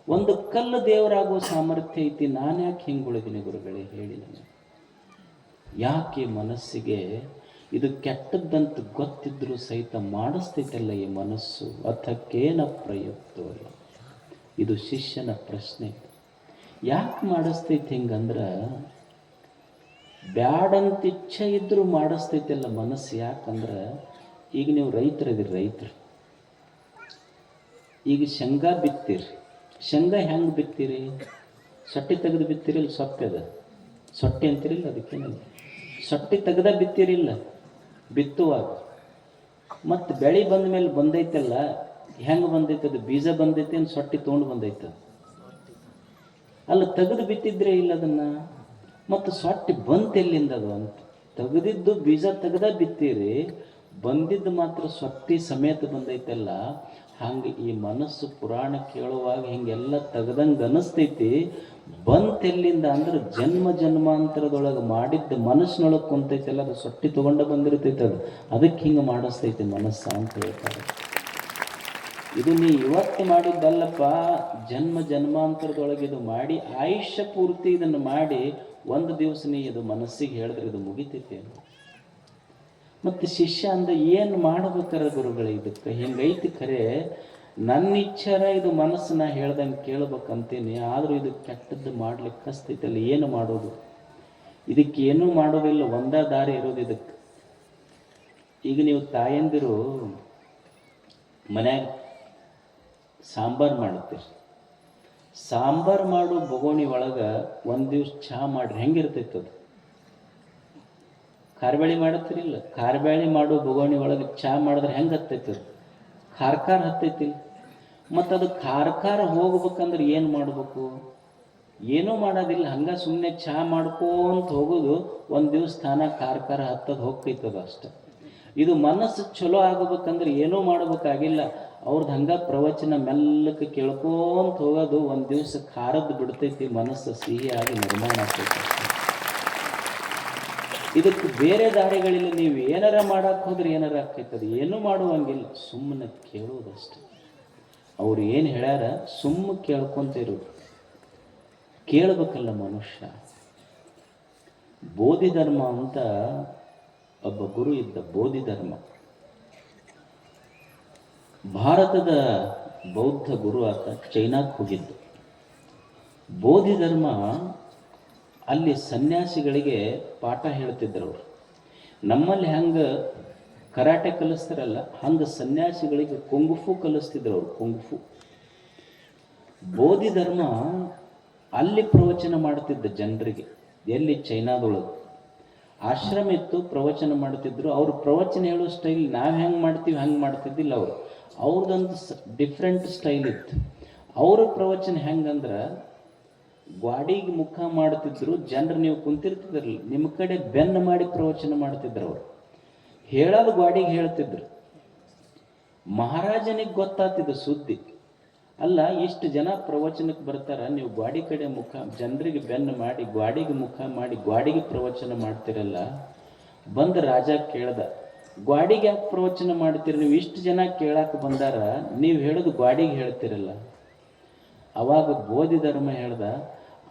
ಒಂದು ಕಲ್ಲು ದೇವರಾಗೋ ಸಾಮರ್ಥ್ಯ ಐತಿ, ನಾನು ಯಾಕೆ ಹಿಂಗೆ ಉಳಿದೀನಿ ಗುರುಗಳೇ ಹೇಳಿ ನನಗೆ? ಯಾಕೆ ಮನಸ್ಸಿಗೆ ಇದು ಕೆಟ್ಟದ್ದಂತ ಗೊತ್ತಿದ್ರು ಸಹಿತ ಮಾಡಿಸ್ತೈತಲ್ಲ ಈ ಮನಸ್ಸು? ಅಥಕ್ಕೇನ ಪ್ರಯುಕ್ತೋ. ಇದು ಶಿಷ್ಯನ ಪ್ರಶ್ನೆ. ಯಾಕೆ ಮಾಡಿಸ್ತೈತಿ ಹಿಂಗಂದ್ರೆ, ಬ್ಯಾಡಂತ ಇಚ್ಛೆ ಇದ್ರೂ ಮಾಡಿಸ್ತೈತಲ್ಲ ಮನಸ್ಸು. ಯಾಕಂದ್ರೆ ಈಗ ನೀವು ರೈತರಿದ್ದೀರಿ, ರೈತರು ಈಗ ಶೇಂಗಾ ಬಿತ್ತೀರಿ. ಶೇಂಗಾ ಹೆಂಗೆ ಬಿತ್ತೀರಿ? ಸೊಟ್ಟಿ ತೆಗೆದು ಬಿತ್ತೀರಿಲ್ಲ, ಸೊಪ್ಪೆದ ಸೊಟ್ಟಿ ಅಂತೀರಿಲ್ಲ, ಅದಕ್ಕೇನಿಲ್ಲ, ಸೊಟ್ಟಿ ತೆಗೆದ ಬಿತ್ತೀರಿಲ್ಲ ಬಿತ್ತುವಾಗ. ಮತ್ತು ಬೆಳೆ ಬಂದ ಮೇಲೆ ಬಂದೈತಲ್ಲ, ಹೆಂಗೆ ಬಂದೈತೆ? ಅದು ಬೀಜ ಬಂದೈತೆ, ಏನು ಸೊಟ್ಟಿ ತೊಗೊಂಡು ಬಂದೈತೆ? ಅಲ್ಲ, ತೆಗೆದು ಬಿತ್ತಿದ್ರೆ ಇಲ್ಲ ಅದನ್ನು. ಮತ್ತು ಸೊಟ್ಟಿ ಬಂತೆಲ್ಲಿಂದ ಅದು ಅಂತ? ತೆಗೆದಿದ್ದು ಬೀಜ ತೆಗೆದ ಬಿತ್ತೀರಿ, ಬಂದಿದ್ದು ಮಾತ್ರ ಸೊಟ್ಟಿ ಸಮೇತ ಬಂದೈತಲ್ಲ. ಹಂಗೆ ಈ ಮನಸ್ಸು ಪುರಾಣ ಕೇಳುವಾಗ ಹಿಂಗೆಲ್ಲ ತೆಗ್ದಂಗೆ ಅನಿಸ್ತೈತಿ. ಬಂತೆಲ್ಲಿಂದ ಅಂದ್ರೆ ಜನ್ಮ ಜನ್ಮಾಂತರದೊಳಗೆ ಮಾಡಿದ್ದು ಮನಸ್ಸಿನೊಳಗೆ ಕುಂತೈತಲ್ಲ, ಅದು ಸೊಟ್ಟಿ ತೊಗೊಂಡ ಬಂದಿರ್ತೈತೆ. ಅದಕ್ಕೆ ಹಿಂಗೆ ಮಾಡಿಸ್ತೈತಿ ಮನಸ್ಸು ಅಂತ ಹೇಳ್ತಾರೆ. ಇದು ನೀ ಇವತ್ತು ಮಾಡಿದ್ದಲ್ಲಪ್ಪ, ಜನ್ಮ ಜನ್ಮಾಂತರದೊಳಗೆ ಇದು ಮಾಡಿ ಆಯುಷ್ಯ ಪೂರ್ತಿ ಇದನ್ನು ಮಾಡಿ ಒಂದು ದಿವಸ ನೀ ಇದು ಮನಸ್ಸಿಗೆ ಹೇಳಿದ್ರೆ ಇದು ಮುಗಿತೈತಿ. ಮತ್ತು ಶಿಷ್ಯ ಅಂದ ಏನು ಮಾಡ್ಬೇಕಾರ ಗುರುಗಳೇ? ಇದಕ್ಕೆ ಹಿಂಗೈತಿ ಖರೆ, ನನ್ನ ಇಚ್ಛಾರ ಇದು ಮನಸ್ಸನ್ನ ಹೇಳ್ದಂಗೆ ಕೇಳ್ಬೇಕಂತೀನಿ, ಆದರೂ ಇದು ಕೆಟ್ಟದ್ದು ಮಾಡ್ಲಿಕ್ಕೆ ಕಸ್ತೈತಲ್ಲ, ಏನು ಮಾಡೋದು? ಇದಕ್ಕೆ ಏನೂ ಮಾಡೋದಿಲ್ಲ, ಒಂದೇ ದಾರಿ ಇರೋದು ಇದಕ್ಕೆ. ಈಗ ನೀವು ತಾಯಂದಿರು ಮನ್ಯಾಗ ಸಾಂಬಾರು ಮಾಡುತ್ತೀರಿ. ಸಾಂಬಾರು ಮಾಡೋ ಬೊಗೋಣಿ ಒಳಗೆ ಒಂದು ದಿವ್ಸ ಚಹಾ ಮಾಡ್ರಿ, ಹೆಂಗಿರ್ತೈತದು? ಖಾರಬೇಳಿ ಮಾಡತ್ತೀರಿಲ್ಲ, ಖಾರಬೇಳಿ ಮಾಡೋ ಬೊಗೋಣಿ ಒಳಗೆ ಚಹಾ ಮಾಡಿದ್ರೆ ಹೆಂಗೆ ಹತ್ತೈತದ? ಕಾರ್ಕಾರ ಹತ್ತೈತಿ. ಮತ್ತು ಅದು ಕಾರ್ಕಾರ ಹೋಗ್ಬೇಕಂದ್ರೆ ಏನು ಮಾಡ್ಬೇಕು? ಏನೂ ಮಾಡೋದಿಲ್ಲ, ಹಂಗೆ ಸುಮ್ಮನೆ ಚಾ ಮಾಡ್ಕೊಂತ ಹೋಗೋದು. ಒಂದು ದಿವಸ ತಾನ ಕಾರ್ಕಾರ ಹತ್ತದ ಹೋಗ್ತೈತದ ಅಷ್ಟೆ. ಇದು ಮನಸ್ಸು ಚಲೋ ಆಗಬೇಕಂದ್ರೆ ಏನೂ ಮಾಡ್ಬೇಕಾಗಿಲ್ಲ. ಅವ್ರದ್ದು ಹಂಗೆ ಪ್ರವಚನ ಮೆಲ್ಲಕ್ಕೆ ಕೇಳ್ಕೊಂತ ಹೋಗೋದು. ಒಂದು ದಿವಸ ಖಾರದ್ದು ಬಿಡ್ತೈತಿ, ಮನಸ್ಸು ಸಿಹಿಯಾಗಿ ನಿರ್ಮಾಣ ಆಗ್ತೈತಿ. ಇದಕ್ಕೆ ಬೇರೆ ದಾರಿಗಳಿಲ್ಲ. ನೀವು ಏನಾರ ಮಾಡಕ್ಕೆ ಹೋದ್ರೆ ಏನಾರ ಆಗ್ತೈತದ, ಏನೂ ಮಾಡುವಂಗಿಲ್ಲ, ಸುಮ್ಮನೆ ಕೇಳೋದಷ್ಟೆ. ಅವ್ರು ಏನು ಹೇಳ್ಯಾರ ಸುಮ್ಮ ಕೇಳ್ಕೊಂತಿರೋದು. ಕೇಳಬೇಕಲ್ಲ ಮನುಷ್ಯ. ಬೋಧಿಧರ್ಮ ಅಂತ ಒಬ್ಬ ಗುರು ಇದ್ದ. ಬೋಧಿಧರ್ಮ ಭಾರತದ ಬೌದ್ಧ ಗುರು ಆತ. ಚೈನಾಕ್ಕೆ ಹೋಗಿದ್ದು. ಬೋಧಿಧರ್ಮ ಅಲ್ಲಿ ಸನ್ಯಾಸಿಗಳಿಗೆ ಪಾಠ ಹೇಳ್ತಿದ್ರು ಅವರು. ನಮ್ಮಲ್ಲಿ ಹೆಂಗೆ ಕರಾಟೆ ಕಲಿಸ್ತಾರಲ್ಲ, ಹಂಗೆ ಸನ್ಯಾಸಿಗಳಿಗೆ ಕುಂಗುಫು ಕಲಿಸ್ತಿದ್ರು ಅವರು. ಕುಂಗುಫು. ಬೋಧಿಧರ್ಮ ಅಲ್ಲಿ ಪ್ರವಚನ ಮಾಡ್ತಿದ್ದ ಜನರಿಗೆ. ಎಲ್ಲಿ? ಚೈನಾದೊಳಗೆ ಆಶ್ರಮ ಇತ್ತು, ಪ್ರವಚನ ಮಾಡ್ತಿದ್ರು. ಅವ್ರು ಪ್ರವಚನ ಹೇಳೋ ಸ್ಟೈಲ್ ನಾವು ಹೆಂಗೆ ಮಾಡ್ತೀವಿ ಹಂಗೆ ಮಾಡ್ತಿದ್ದಿಲ್ಲ ಅವರು. ಅವ್ರದ್ದೊಂದು ಡಿಫ್ರೆಂಟ್ ಸ್ಟೈಲ್ ಇತ್ತು. ಅವ್ರ ಪ್ರವಚನ ಹೆಂಗಂದ್ರೆ ಗ್ವಾಡಿಗೆ ಮುಖ ಮಾಡ್ತಿದ್ರು. ಜನರು ನೀವು ಕುಂತಿರ್ತಿದ್ರಲ್ಲ, ನಿಮ್ಮ ಕಡೆ ಬೆನ್ನು ಮಾಡಿ ಪ್ರವಚನ ಮಾಡ್ತಿದ್ರು. ಅವರು ಹೇಳೋದು ಗ್ವಾಡಿಗೆ ಹೇಳ್ತಿದ್ರು. ಮಹಾರಾಜನಿಗೆ ಗೊತ್ತಾಗ್ತಿದ್ದು ಸುದ್ದಿ. ಅಲ್ಲ, ಇಷ್ಟು ಜನ ಪ್ರವಚನಕ್ಕೆ ಬರ್ತಾರ, ನೀವು ಗ್ವಾಡಿ ಕಡೆ ಮುಖ, ಜನರಿಗೆ ಬೆನ್ನು ಮಾಡಿ ಗ್ವಾಡಿಗೆ ಮುಖ ಮಾಡಿ ಗ್ವಾಡಿಗೆ ಪ್ರವಚನ ಮಾಡ್ತಿರಲ್ಲ. ಬಂದು ರಾಜ ಕೇಳ್ದ, ಗ್ವಾಡಿಗೆ ಯಾಕೆ ಪ್ರವಚನ ಮಾಡ್ತೀರಿ? ನೀವು ಇಷ್ಟು ಜನ ಕೇಳಕ್ಕೆ ಬಂದಾರ, ನೀವು ಹೇಳೋದು ಗ್ವಾಡಿಗೆ ಹೇಳ್ತಿರಲ್ಲ. ಅವಾಗ ಬೋಧಿಧರ್ಮ ಹೇಳ್ದ,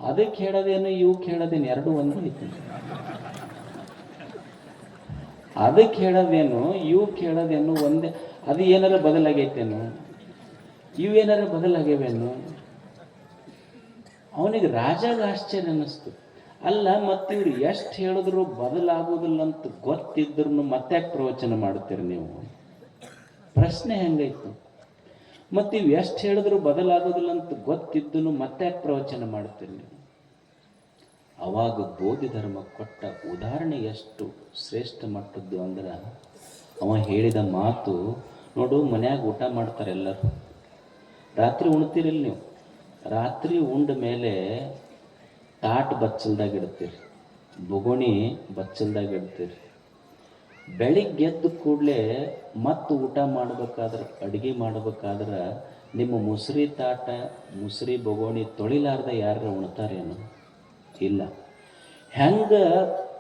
ಅದಕ್ಕೆ ಹೇಳೋದೇನು ಇವಕ್ಕೆ ಹೇಳೋದೇನು ಎರಡೂ ಒಂದು ಐತಿ. ಅದಕ್ಕೆ ಹೇಳೋದೇನು ಇವಕ್ಕೆ ಹೇಳೋದೇನು ಒಂದೇ. ಅದು ಏನಾರ ಬದಲಾಗೈತೇನು? ಇವೇನಾರ ಬದಲಾಗ್ಯವೇನು? ಅವನಿಗೆ ರಾಜಾಗ ಆಶ್ಚರ್ಯ ಅನ್ನಿಸ್ತು. ಅಲ್ಲ, ಮತ್ತು ಇವ್ರು ಎಷ್ಟು ಹೇಳಿದ್ರು ಬದಲಾಗೋದಿಲ್ಲ ಅಂತ ಗೊತ್ತಿದ್ರು ಮತ್ತ್ಯಾಕೆ ಪ್ರವಚನ ಮಾಡ್ತೀರಿ ನೀವು? ಪ್ರಶ್ನೆ ಹೆಂಗೈತು? ಮತ್ತು ಇವು ಎಷ್ಟು ಹೇಳಿದ್ರು ಬದಲಾಗೋದಿಲ್ಲ ಅಂತ ಗೊತ್ತಿದ್ದು ಮತ್ತ್ಯಾಕೆ ಪ್ರವಚನ ಮಾಡ್ತೀರಿ ನೀವು? ಅವಾಗ ಬೋಧಿಧರ್ಮ ಕೊಟ್ಟ ಉದಾಹರಣೆ ಎಷ್ಟು ಶ್ರೇಷ್ಠ ಮಟ್ಟದ್ದು ಅಂದ್ರೆ, ಅವ ಹೇಳಿದ ಮಾತು ನೋಡು. ಮನ್ಯಾಗ ಊಟ ಮಾಡ್ತಾರೆ ಎಲ್ಲರೂ. ರಾತ್ರಿ ಉಣ್ತೀರಿಲ್ಲ ನೀವು. ರಾತ್ರಿ ಉಂಡ ಮೇಲೆ ತಾಟ್ ಬಚ್ಚಲ್ದಾಗ ಇಡ್ತೀರಿ, ಬೊಗೋಣಿ ಬಚ್ಚಲ್ದಾಗ ಇಡ್ತೀರಿ. ಬೆಳಿಗ್ಗೆ ಎದ್ದು ಕೂಡಲೇ ಮತ್ತು ಊಟ ಮಾಡ್ಬೇಕಾದ್ರೆ, ಅಡುಗೆ ಮಾಡ್ಬೇಕಾದ್ರೆ ನಿಮ್ಮ ಮುಸುರಿ ತಾಟ ಮುಸುರಿ ಬೊಗೋಣಿ ತೊಳಿಲಾರ್ದ ಯಾರು ಉಣ್ತಾರೇನು? ಇಲ್ಲ. ಹೆಂಗೆ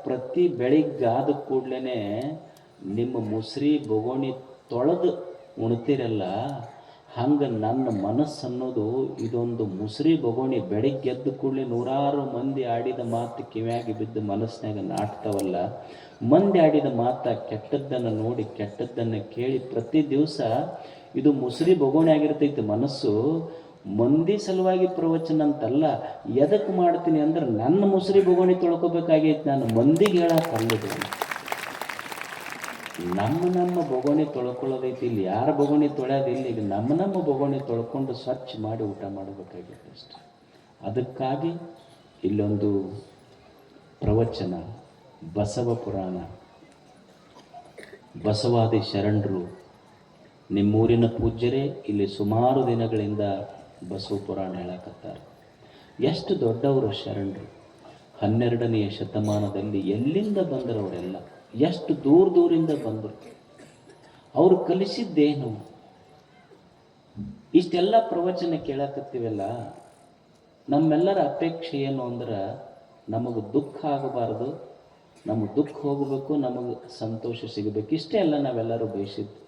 ಪ್ರತಿ ಬೆಳಿಗ್ಗೆ ಆದ ಕೂಡಲೇ ನಿಮ್ಮ ಮುಸುರಿ ಬೊಗೋಣಿ ತೊಳೆದು ಉಣ್ತೀರಲ್ಲ, ಹಂಗೆ ನನ್ನ ಮನಸ್ಸು ಅನ್ನೋದು ಇದೊಂದು ಮುಸುರಿ ಬೊಗೋಣಿ. ಬೆಳಿಗ್ಗೆ ಎದ್ದು ಕೂಡಲೇ ನೂರಾರು ಮಂದಿ ಆಡಿದ ಮಾತು ಕಿವ್ಯಾಗಿ ಬಿದ್ದು ಮನಸ್ಸಿನಾಗ ನಾಟ್ತಾವಲ್ಲ. ಮಂದಿ ಆಡಿದ ಮಾತ ಕೆಟ್ಟದ್ದನ್ನು ನೋಡಿ ಕೆಟ್ಟದ್ದನ್ನು ಕೇಳಿ ಪ್ರತಿ ದಿವಸ ಇದು ಮುಸುರಿ ಬೊಗೋಣಿ ಆಗಿರ್ತೈತಿ ಮನಸ್ಸು. ಮಂದಿ ಸಲುವಾಗಿ ಪ್ರವಚನ ಅಂತಲ್ಲ, ಎದಕ್ಕೆ ಮಾಡ್ತೀನಿ ಅಂದ್ರೆ ನನ್ನ ಮುಸುರಿ ಬೊಗೋಣಿ ತೊಳ್ಕೊಬೇಕಾಗೈತಿ. ನಾನು ಮಂದಿಗೆ ಹೇಳಕ್ಕಲ್ಲದು. ನಮ್ಮ ಬೊಗೋಣಿ ತೊಳ್ಕೊಳ್ಳೋದೈತಿ. ಇಲ್ಲಿ ಯಾರ ಬೊಗೋಣಿ ತೊಳೆಯೋದಿಲ್ಲ. ಈಗ ನಮ್ಮ ಬೊಗೋಣಿ ತೊಳ್ಕೊಂಡು ಸ್ವಚ್ಛ ಮಾಡಿ ಊಟ ಮಾಡಬೇಕಾಗಿತ್ತು ಅಷ್ಟೆ. ಅದಕ್ಕಾಗಿ ಇಲ್ಲೊಂದು ಪ್ರವಚನ, ಬಸವ ಪುರಾಣ. ಬಸವಾದಿ ಶರಣರು ನಿಮ್ಮೂರಿನ ಪೂಜ್ಯರೇ ಇಲ್ಲಿ ಸುಮಾರು ದಿನಗಳಿಂದ ಬಸವ ಪುರಾಣ ಹೇಳಕತ್ತಾರೆ. ಎಷ್ಟು ದೊಡ್ಡವರು ಶರಣರು. 12ನೇ ಶತಮಾನದಲ್ಲಿ ಎಲ್ಲಿಂದ ಬಂದರು ಅವರೆಲ್ಲ? ಎಷ್ಟು ದೂರದಿಂದ ಬಂದರು. ಅವರು ಕಲಿಸಿದ್ದೇನು? ಇಷ್ಟೆಲ್ಲ ಪ್ರವಚನ ಕೇಳಕತ್ತೀವಲ್ಲ, ನಮ್ಮೆಲ್ಲರ ಅಪೇಕ್ಷೆ ಏನು ಅಂದ್ರೆ ನಮಗೆ ದುಃಖ ಆಗಬಾರ್ದು, ನಮಗೆ ದುಃಖ ಹೋಗಬೇಕು, ನಮಗೆ ಸಂತೋಷ ಸಿಗಬೇಕು. ಇಷ್ಟೇ ಅಲ್ಲ ನಾವೆಲ್ಲರೂ ಬಯಸಿದ್ದು.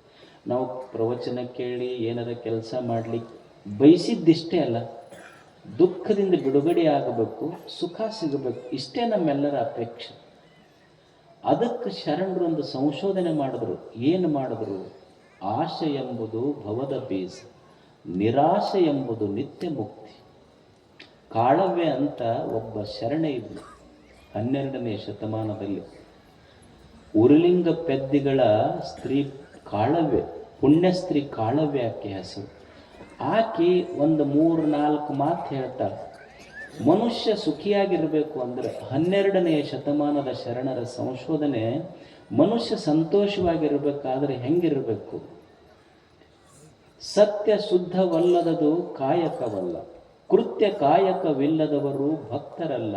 ನಾವು ಪ್ರವಚನ ಕೇಳಿ ಏನಾರ ಕೆಲಸ ಮಾಡಲಿಕ್ಕೆ ಬಯಸಿದ್ದಿಷ್ಟೇ ಅಲ್ಲ, ದುಃಖದಿಂದ ಬಿಡುಗಡೆ ಆಗಬೇಕು, ಸುಖ ಸಿಗಬೇಕು. ಇಷ್ಟೇ ನಮ್ಮೆಲ್ಲರ ಅಪೇಕ್ಷೆ. ಅದಕ್ಕೆ ಶರಣರು ಒಂದು ಸಂಶೋಧನೆ ಮಾಡಿದ್ರು. ಏನು ಮಾಡಿದ್ರು? ಆಶೆ ಎಂಬುದು ಭವದ ಬೀಜ, ನಿರಾಶೆ ಎಂಬುದು ನಿತ್ಯ ಮುಕ್ತಿ. ಕಾಳವ್ಯ ಅಂತ ಒಬ್ಬ ಶರಣ ಇದ್ಲು 12ನೇ ಶತಮಾನದಲ್ಲಿ. ಉರುಲಿಂಗ ಪೆದ್ದಿಗಳ ಸ್ತ್ರೀ ಕಾಳವ್ಯ, ಪುಣ್ಯ ಸ್ತ್ರೀ ಕಾಳವ್ಯ ಆಕೆ ಹೆಸರು. ಆಕೆ ಒಂದು 3-4 ಮಾತು ಹೇಳ್ತಾಳೆ. ಮನುಷ್ಯ ಸುಖಿಯಾಗಿರಬೇಕು ಅಂದರೆ 12ನೇ ಶತಮಾನದ ಶರಣರ ಸಂಶೋಧನೆ, ಮನುಷ್ಯ ಸಂತೋಷವಾಗಿರಬೇಕಾದ್ರೆ ಹೆಂಗಿರಬೇಕು? ಸತ್ಯ ಶುದ್ಧವಲ್ಲದದು ಕಾಯಕವಲ್ಲ, ಕೃತ್ಯ ಕಾಯಕವಿಲ್ಲದವರು ಭಕ್ತರಲ್ಲ.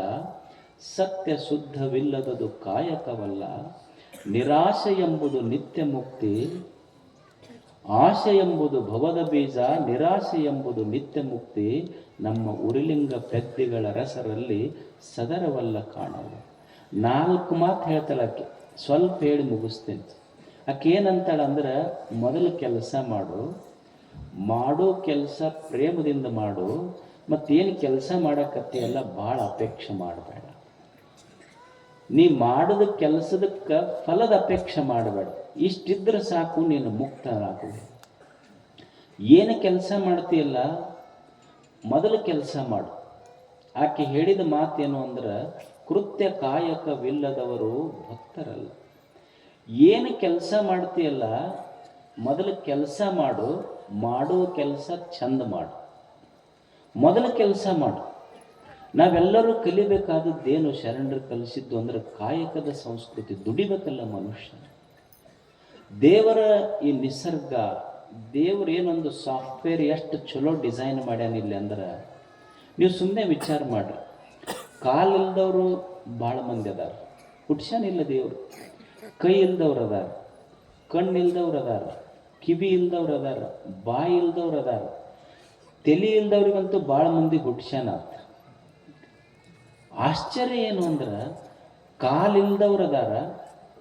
ಸತ್ಯ ಶುದ್ಧವಿಲ್ಲದದು ಕಾಯಕವಲ್ಲ. ನಿರಾಶೆ ಎಂಬುದು ನಿತ್ಯ ಮುಕ್ತಿ, ಆಶೆ ಎಂಬುದು ಭವದ ಬೀಜ, ನಿರಾಶೆ ಎಂಬುದು ನಿತ್ಯ ಮುಕ್ತಿ. ನಮ್ಮ ಉರಿಲಿಂಗ ಪೆದ್ದಿಗಳ ರಸರಲ್ಲಿ ಸದರವಲ್ಲ ಕಾಣವು. 4 ಮಾತು ಹೇಳ್ತಾಳೆ ಆಕೆ, ಸ್ವಲ್ಪ ಹೇಳಿ ಮುಗಿಸ್ತೇನೆ. ಆಕೆ ಏನಂತಾಳಂದ್ರೆ, ಮೊದಲು ಕೆಲಸ ಮಾಡೋ ಕೆಲಸ ಪ್ರೇಮದಿಂದ ಮಾಡು, ಮತ್ತೇನು ಕೆಲಸ ಮಾಡಕತ್ತೀಯಲ್ಲ ಭಾಳ ಅಪೇಕ್ಷೆ ಮಾಡಬೇಡ. ನೀ ಮಾಡೋದ ಕೆಲಸದಕ್ಕೆ ಫಲದ ಅಪೇಕ್ಷೆ ಮಾಡಬೇಡ. ಇಷ್ಟಿದ್ರೆ ಸಾಕು, ನೀನು ಮುಕ್ತರಾಗುವೆ. ಏನು ಕೆಲಸ ಮಾಡ್ತೀಯಲ್ಲ ಮೊದಲು ಕೆಲಸ ಮಾಡು. ಆಕೆ ಹೇಳಿದ ಮಾತೇನು ಅಂದ್ರೆ, ಕೃತ್ಯ ಕಾಯಕವಿಲ್ಲದವರು ಭಕ್ತರಲ್ಲ. ಏನು ಕೆಲಸ ಮಾಡ್ತೀಯಲ್ಲ ಮೊದಲು ಕೆಲಸ ಮಾಡೋ ಕೆಲಸ ಚಂದ ಮಾಡು. ಮೊದಲು ಕೆಲಸ ಮಾಡು. ನಾವೆಲ್ಲರೂ ಕಲಿಬೇಕಾದದ್ದೇನು ಶರಣರು ಕಲಿಸಿದ್ದು ಅಂದ್ರೆ ಕಾಯಕದ ಸಂಸ್ಕೃತಿ. ದುಡಿಬೇಕಲ್ಲ ಮನುಷ್ಯ. ದೇವರ ಈ ನಿಸರ್ಗ, ದೇವರು ಏನೊಂದು ಸಾಫ್ಟ್ವೇರ್ ಎಷ್ಟು ಚಲೋ ಡಿಸೈನ್ ಮಾಡ್ಯಾನಿಲ್ಲ ಅಂದ್ರೆ, ನೀವು ಸುಮ್ಮನೆ ವಿಚಾರ ಮಾಡ್ರಿ. ಕಾಲಿಲ್ದವರು ಭಾಳ ಮಂದಿ ಅದಾರ, ಹುಟ್ಸ್ಯಾನಿಲ್ಲ ದೇವರು. ಕೈ ಇಲ್ದವ್ರು ಅದಾರ, ಕಣ್ಣಿಲ್ದವ್ರು ಅದಾರ, ಕಿವಿ ಇಲ್ದವ್ರು ಅದಾರ, ಬಾಯಿ ಇಲ್ದವ್ರು ಅದಾರ, ತಲೆ ಇಲ್ದವ್ರಿಗಂತೂ ಭಾಳ ಮಂದಿ ಹುಟ್ಸ್ಯಾನ. ಆಶ್ಚರ್ಯ ಏನು ಅಂದ್ರೆ, ಕಾಲಿಲ್ದವ್ರು ಅದಾರ,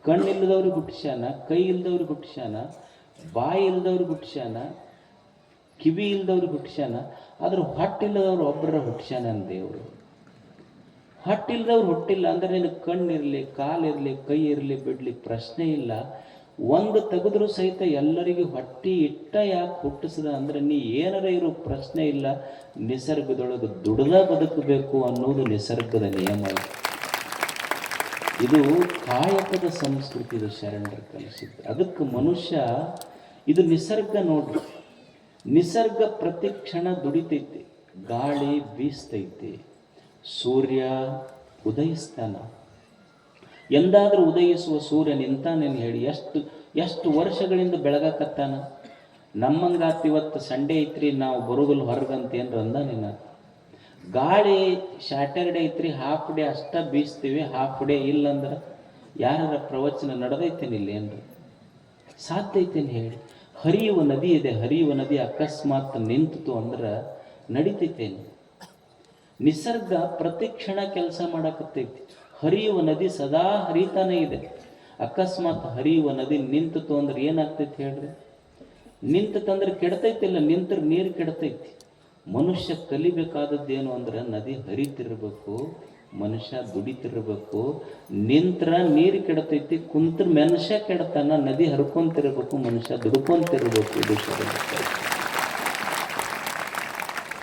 ಕಣ್ಣಿಲ್ದವ್ರಿಗೆ ಹುಟ್ಸ್ಯಾನ, ಕೈ ಇಲ್ದವ್ರಿಗೆ ಹುಟ್ಸ್ಯಾನ, ಬಾಯಿ ಇಲ್ದವ್ರಿಗೆ ಹುಟ್ಸ್ಯಾನ, ಕಿವಿ ಇಲ್ದವ್ರಿಗೆ ಹುಟ್ಸ್ಯಾನ. ಆದ್ರೆ ಹೊಟ್ಟಿಲ್ಲದವ್ರು ಒಬ್ಬರ ಹುಟ್ಸ್ಯಾನ ದೇವರು. ಹೊಟ್ಟಿಲ್ದವ್ರು ಹುಟ್ಟಿಲ್ಲ ಅಂದ್ರೆ ನಿನಗೆ ಕಣ್ಣಿರಲಿ, ಕಾಲಿರಲಿ, ಕೈ ಇರಲಿ ಬಿಡ್ಲಿ ಪ್ರಶ್ನೆ ಇಲ್ಲ. ಒಂದು ತೆಗೆದ್ರೂ ಸಹಿತ ಎಲ್ಲರಿಗೂ ಹೊಟ್ಟಿ ಇಟ್ಟ ಯಾಕೆ ಹುಟ್ಟಿಸಿದ ಅಂದ್ರೆ, ನೀ ಏನಾರ ಇರೋ ಪ್ರಶ್ನೆ ಇಲ್ಲ. ನಿಸರ್ಗದೊಳಗೆ ದುಡ್ದ ಬದುಕಬೇಕು ಅನ್ನೋದು ನಿಸರ್ಗದ ನಿಯಮ. ಇದು ಕಾಯಕದ ಸಂಸ್ಕೃತಿ, ಇದು ಶರಣರು ಕಲಿಸಿದ್ದು. ಅದಕ್ಕೆ ಮನುಷ್ಯ, ಇದು ನಿಸರ್ಗ ನೋಡ್ರಿ. ನಿಸರ್ಗ ಪ್ರತಿ ಕ್ಷಣ ದುಡಿತೈತಿ, ಗಾಳಿ ಬೀಸ್ತೈತಿ, ಸೂರ್ಯ ಉದಯಿಸ್ತಾನ. ಎಂದಾದ್ರೂ ಉದಯಿಸುವ ಸೂರ್ಯ ನಿಂತಾನೇನು ಹೇಳಿ? ಎಷ್ಟು ವರ್ಷಗಳಿಂದ ಬೆಳಗಾಕತ್ತಾನ. ನಮ್ಮಂಗಾತ್ ಇವತ್ತು ಸಂಡೇ ಐತ್ರಿ, ನಾವು ಬರೋದಿಲ್ಲ ಹೊರಗಂತ ಏನ್ರ ಅಂದಾನೇನ? ಗಾಳಿ ಸ್ಯಾಟರ್ಡೇ ಐತ್ರಿ, ಹಾಫ್ ಡೇ ಅಷ್ಟ ಬೀಸ್ತೀವಿ, ಹಾಫ್ ಡೇ ಇಲ್ಲಂದ್ರೆ ಯಾರ ಪ್ರವಚನ ನಡೆದೈತೇನೆ ಇಲ್ಲಿ ಏನ್ರಿ? ಸಾಧ್ಯ ಐತೇನು ಹೇಳಿ? ಹರಿಯುವ ನದಿ ಇದೆ, ಹರಿಯುವ ನದಿ ಅಕಸ್ಮಾತ್ ನಿಂತಿತು ಅಂದ್ರೆ ನಡಿತೈತೇನು? ನಿಸರ್ಗ ಪ್ರತಿ ಕ್ಷಣ ಕೆಲಸ ಮಾಡಕತ್ತೈತಿ. ಹರಿಯುವ ನದಿ ಸದಾ ಹರಿತಾನೆ ಇದೆ. ಅಕಸ್ಮಾತ್ ಹರಿಯುವ ನದಿ ನಿಂತಿತು ಅಂದ್ರೆ ಏನಾಗ್ತೈತಿ ಹೇಳ್ರಿ? ನಿಂತಂದ್ರೆ ಕೆಡ್ತೈತಿಲ್ಲ, ನಿಂತ್ರ ನೀರು ಕೆಡ್ತೈತಿ. ಮನುಷ್ಯ ಕಲಿಬೇಕಾದದ್ದೇನು ಅಂದ್ರೆ, ನದಿ ಹರಿತಿರ್ಬೇಕು, ಮನುಷ್ಯ ದುಡಿತಿರ್ಬೇಕು. ನಿಂತ್ರ ನೀರು ಕೆಡ್ತೈತಿ, ಕುಂತ್ರ ಮನುಷ್ಯ ಕೆಡ್ತಾನ. ನದಿ ಹರ್ಕೊಂತಿರ್ಬೇಕು, ಮನುಷ್ಯ ದುಡ್ಕೊಂತಿರ್ಬೇಕು. ಇದು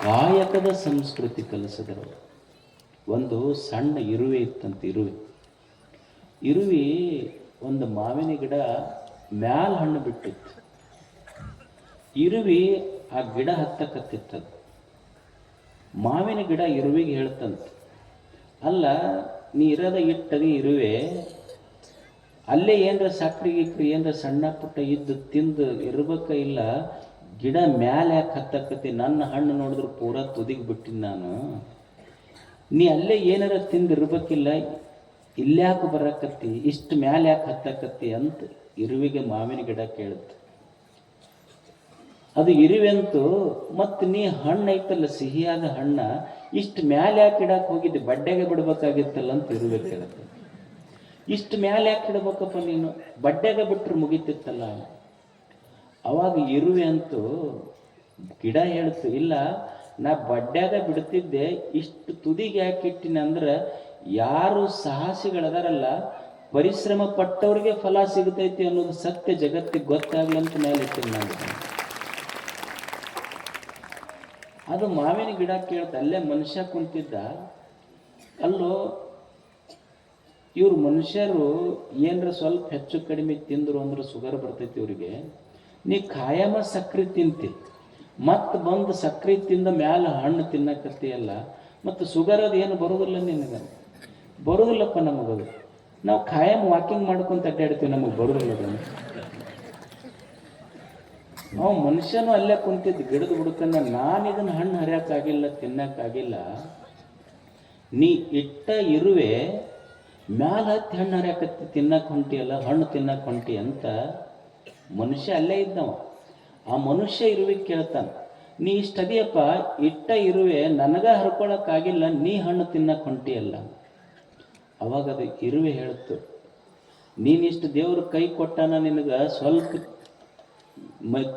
ಕಾಯಕದ ಸಂಸ್ಕೃತಿ ಕಲಿಸಿದ್ರು. ಒಂದು ಸಣ್ಣ ಇರುವೆ ಇತ್ತಂತ. ಇರುವೆ ಒಂದು ಮಾವಿನ ಗಿಡ ಮ್ಯಾಲ ಹಣ್ಣು ಬಿಟ್ಟಿತ್ತು. ಇರುವಿ ಆ ಗಿಡ ಹತ್ತಕತ್ತಿತ್ತದು. ಮಾವಿನ ಗಿಡ ಇರುವಿಗೆ ಹೇಳ್ತಂತ, ಅಲ್ಲ ನೀ ಇರದ ಇಟ್ಟದಿ ಇರುವೆ, ಅಲ್ಲೇ ಏನರ ಸಕ್ರೆ ಗಿಕ್ರಿ ಏನರ ಸಣ್ಣ ಪುಟ್ಟ ಇದ್ದು ತಿಂದು ಇರ್ಬೇಕ, ಇಲ್ಲ ಗಿಡ ಮ್ಯಾಲೆ ಯಾಕೆ ಹತ್ತಕತ್ತಿ? ನನ್ನ ಹಣ್ಣು ನೋಡಿದ್ರೆ ಪೂರಾ ತುದಿಗೆ ಬಿಟ್ಟಿನಿ ನಾನು. ನೀ ಅಲ್ಲೇ ಏನಾರ ತಿಂದಿರ್ಬೇಕಿಲ್ಲ, ಇಲ್ಯಾಕೆ ಬರಕತ್ತಿ? ಇಷ್ಟು ಮ್ಯಾಲೆ ಯಾಕೆ ಹತ್ತಕತ್ತಿ ಅಂತ ಇರುವಿಗೆ ಮಾವಿನ ಗಿಡ ಕೇಳುತ್ತೆ. ಅದು ಇರುವೆಂತೂ, ಮತ್ತು ನೀ ಹಣ್ಣು ಐತಲ್ಲ, ಸಿಹಿಯಾದ ಹಣ್ಣ, ಇಷ್ಟು ಮ್ಯಾಲೆ ಯಾಕೆ ಇಡಕ್ಕೆ ಹೋಗಿದ್ದೆ? ಬಡ್ಡೆಗೆ ಬಿಡ್ಬೇಕಾಗಿತ್ತಲ್ಲ ಅಂತ ಇರುವೆ ಕೇಳುತ್ತೆ. ಇಷ್ಟು ಮ್ಯಾಲೆ ಯಾಕೆ ಇಡಬೇಕಪ್ಪ ನೀನು? ಬಡ್ಡೆಗೆ ಬಿಟ್ಟರೆ ಮುಗಿತಿತ್ತಲ್ಲ. ಅವಾಗ ಇರುವೆ ಅಂತೂ ಗಿಡ ಹೇಳ್ತು, ಇಲ್ಲ ನಾ ಬಡ್ಡ್ಯಾಗ ಬಿಡ್ತಿದ್ದೆ, ಇಷ್ಟು ತುದಿಗೆ ಯಾಕೆ ಇಟ್ಟಿನ ಅಂದ್ರೆ, ಯಾರು ಸಾಹಸಿಗಳದಾರಲ್ಲ, ಪರಿಶ್ರಮ ಪಟ್ಟವ್ರಿಗೆ ಫಲ ಸಿಗ್ತೈತಿ ಅನ್ನೋದು ಸತ್ಯ ಜಗತ್ತಿಗೆ ಗೊತ್ತಾಗ್ಲಂತ ಮೇಲೆ ಇಟ್ಟಿನ ನಾನು. ಅದು ಮಾವಿನ ಗಿಡ ಕೇಳ್ತ, ಅಲ್ಲೇ ಮನುಷ್ಯ ಕುಂತಿದ್ದ. ಅಲ್ಲೋ ಇವ್ರು ಮನುಷ್ಯರು ಏನರ ಸ್ವಲ್ಪ ಹೆಚ್ಚು ಕಡಿಮೆ ತಿಂದ್ರು ಅಂದ್ರೆ ಶುಗರ್ ಬರ್ತೈತಿ ಇವ್ರಿಗೆ. ನೀ ಖಾಯಮ ಸಕ್ರೆ ತಿಂತಿ, ಮತ್ತು ಬಂದು ಸಕ್ರೆ ತಿಂದ ಮ್ಯಾಲ ಹಣ್ಣು ತಿನ್ನಕತ್ತೀಯಲ್ಲ, ಮತ್ತು ಶುಗರ್ ಅದು ಏನು ಬರೋದಿಲ್ಲ ನಿನಗೆ? ಬರೋದಿಲ್ಲಪ್ಪ ನಮಗದು. ನಾವು ಖಾಯಂ ವಾಕಿಂಗ್ ಮಾಡ್ಕೊಂತ ಅಡ್ಡಾಡ್ತೀವಿ, ನಮಗೆ ಬರೋದಿಲ್ಲ ಅದನ್ನು. ಅವ ಮನುಷ್ಯನೂ ಅಲ್ಲೇ ಕುಂತಿದ್ದು ಗಿಡದ ಹುಡುಕನ್ನ ನಾನು ಇದನ್ನ ಹಣ್ಣು ಹರಿಯೋಕ್ಕಾಗಿಲ್ಲ ತಿನ್ನಕ್ಕಾಗಿಲ್ಲ, ನೀ ಇಟ್ಟ ಇರುವೆ ಮ್ಯಾಲ ಹತ್ತಿ ಹಣ್ಣು ಹರಿಯಾಕತ್ತಿ ತಿನ್ನಕ್ಕೆ ಹೊಂಟಿಯಲ್ಲ, ಹಣ್ಣು ತಿನ್ನಕ್ಕೆ ಹೊಂಟಿ ಅಂತ ಮನುಷ್ಯ ಅಲ್ಲೇ ಇದ್ದವ. ಆ ಮನುಷ್ಯ ಇರುವೆ ಕೇಳ್ತಾನೆ, ನೀ ಇಷ್ಟದಿಯಪ್ಪ, ಇಟ್ಟ ಇರುವೆ ನನಗ ಹರ್ಕೊಳಕ್ಕಾಗಿಲ್ಲ, ನೀ ಹಣ್ಣು ತಿನ್ನಕ್ಕೆ ಹೊಂಟಿಯಲ್ಲ. ಅವಾಗ ಅದು ಇರುವೆ ಹೇಳ್ತು, ನೀನಿಷ್ಟು ದೇವ್ರ ಕೈ ಕೊಟ್ಟಾನ, ನಿನಗೆ ಸ್ವಲ್ಪ